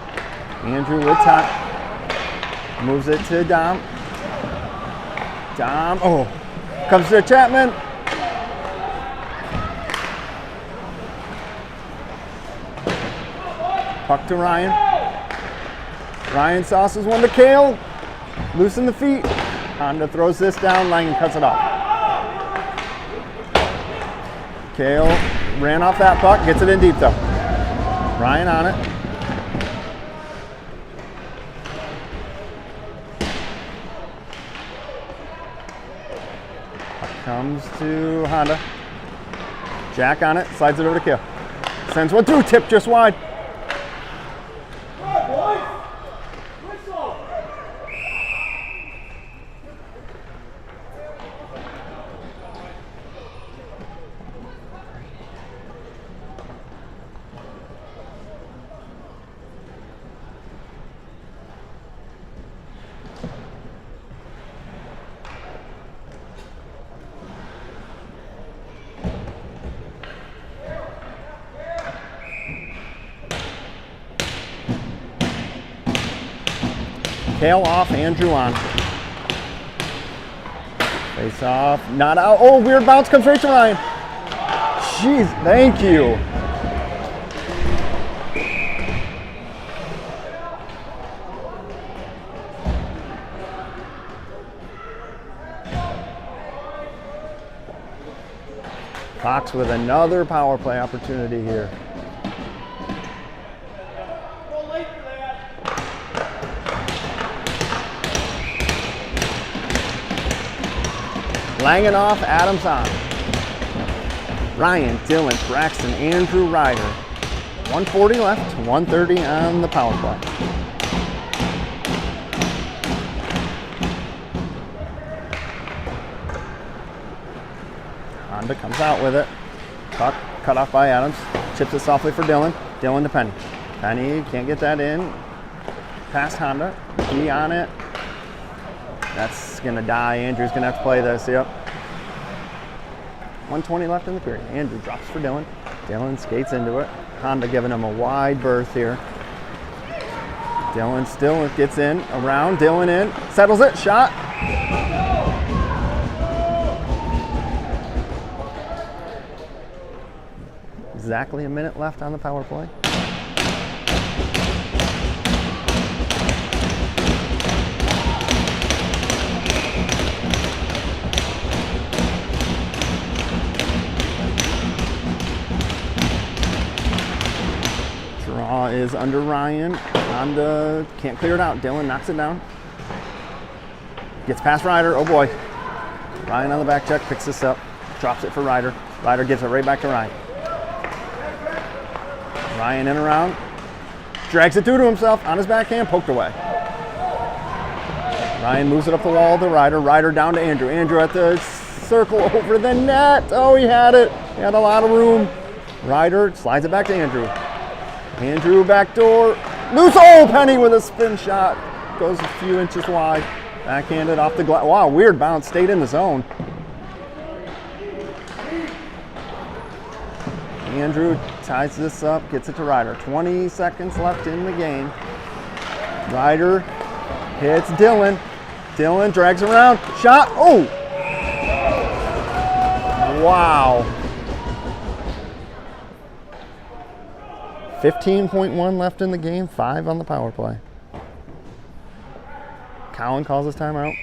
Andrew with time, moves it to Dom. Dom, oh, comes to Chapman. Puck to Ryan. Ryan sauces one to Kale. Loosen the feet. Honda throws this down, Langen cuts it off. Kale ran off that puck, gets it in deep though. Ryan on it. Comes to Honda. Jack on it, slides it over to Kale. Sends one through, tip just wide. Kale off, Andrew on. Face off, not out. Oh, weird bounce comes right to Ryan. Jeez, thank you. Fox with another power play opportunity here. Langen off, Adams on. Ryan, Dylan, Braxton, Andrew, Ryder. 140 left, 130 on the power play. Honda comes out with it. Puck cut off by Adams. Chips it softly for Dylan. Dylan to Penny. Penny can't get that in. Past Honda. He on it. That's gonna die. Andrew's gonna have to play this, yep. 120 left in the period. Andrew drops for Dylan. Dylan skates into it. Honda giving him a wide berth here. Dylan still gets in, around, Dylan in, settles it, shot. Exactly a minute left on the power play. Draw is under Ryan. Honda can't clear it out. Dylan knocks it down. Gets past Ryder. Oh boy. Ryan on the back check, picks this up. Drops it for Ryder. Ryder gives it right back to Ryan. Ryan in around. Drags it through to himself. On his backhand, poked away. Ryan moves it up the wall to Ryder. Ryder down to Andrew. Andrew at the circle over the net. Oh, he had it. He had a lot of room. Ryder slides it back to Andrew. Andrew backdoor. Loose. Oh, Penny with a spin shot. Goes a few inches wide. Backhanded off the glass. Wow, weird bounce. Stayed in the zone. Andrew ties this up, gets it to Ryder. 20 seconds left in the game. Ryder hits Dylan. Dylan drags around. Shot. Oh! Wow. 15.1 left in the game, 5 on the power play. Cowan calls his timeout.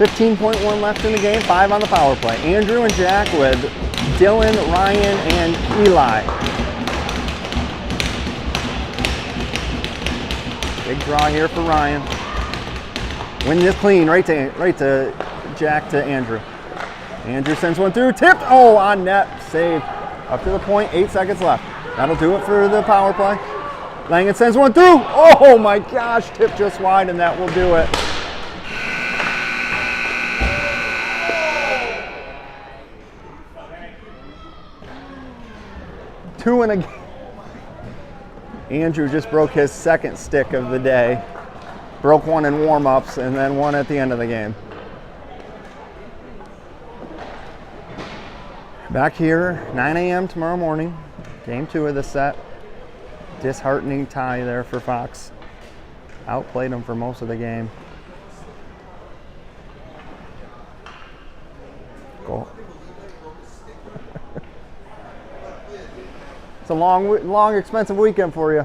15.1 left in the game, 5 on the power play. Andrew and Jack with Dylan, Ryan, and Eli. Big draw here for Ryan. Win this clean, right to Jack to Andrew. Andrew sends one through, tipped, oh, on net, saved. Up to the point, 8 seconds left. That'll do it for the power play. Langen sends one through, oh my gosh, tipped just wide, and that will do it. Two in a game. Andrew just broke his second stick of the day. Broke one in warm-ups and then one at the end of the game. Back here, 9 a.m. tomorrow morning. Game 2 of the set. Disheartening tie there for Fox. Outplayed them for most of the game. Goal. It's a long, expensive weekend for you.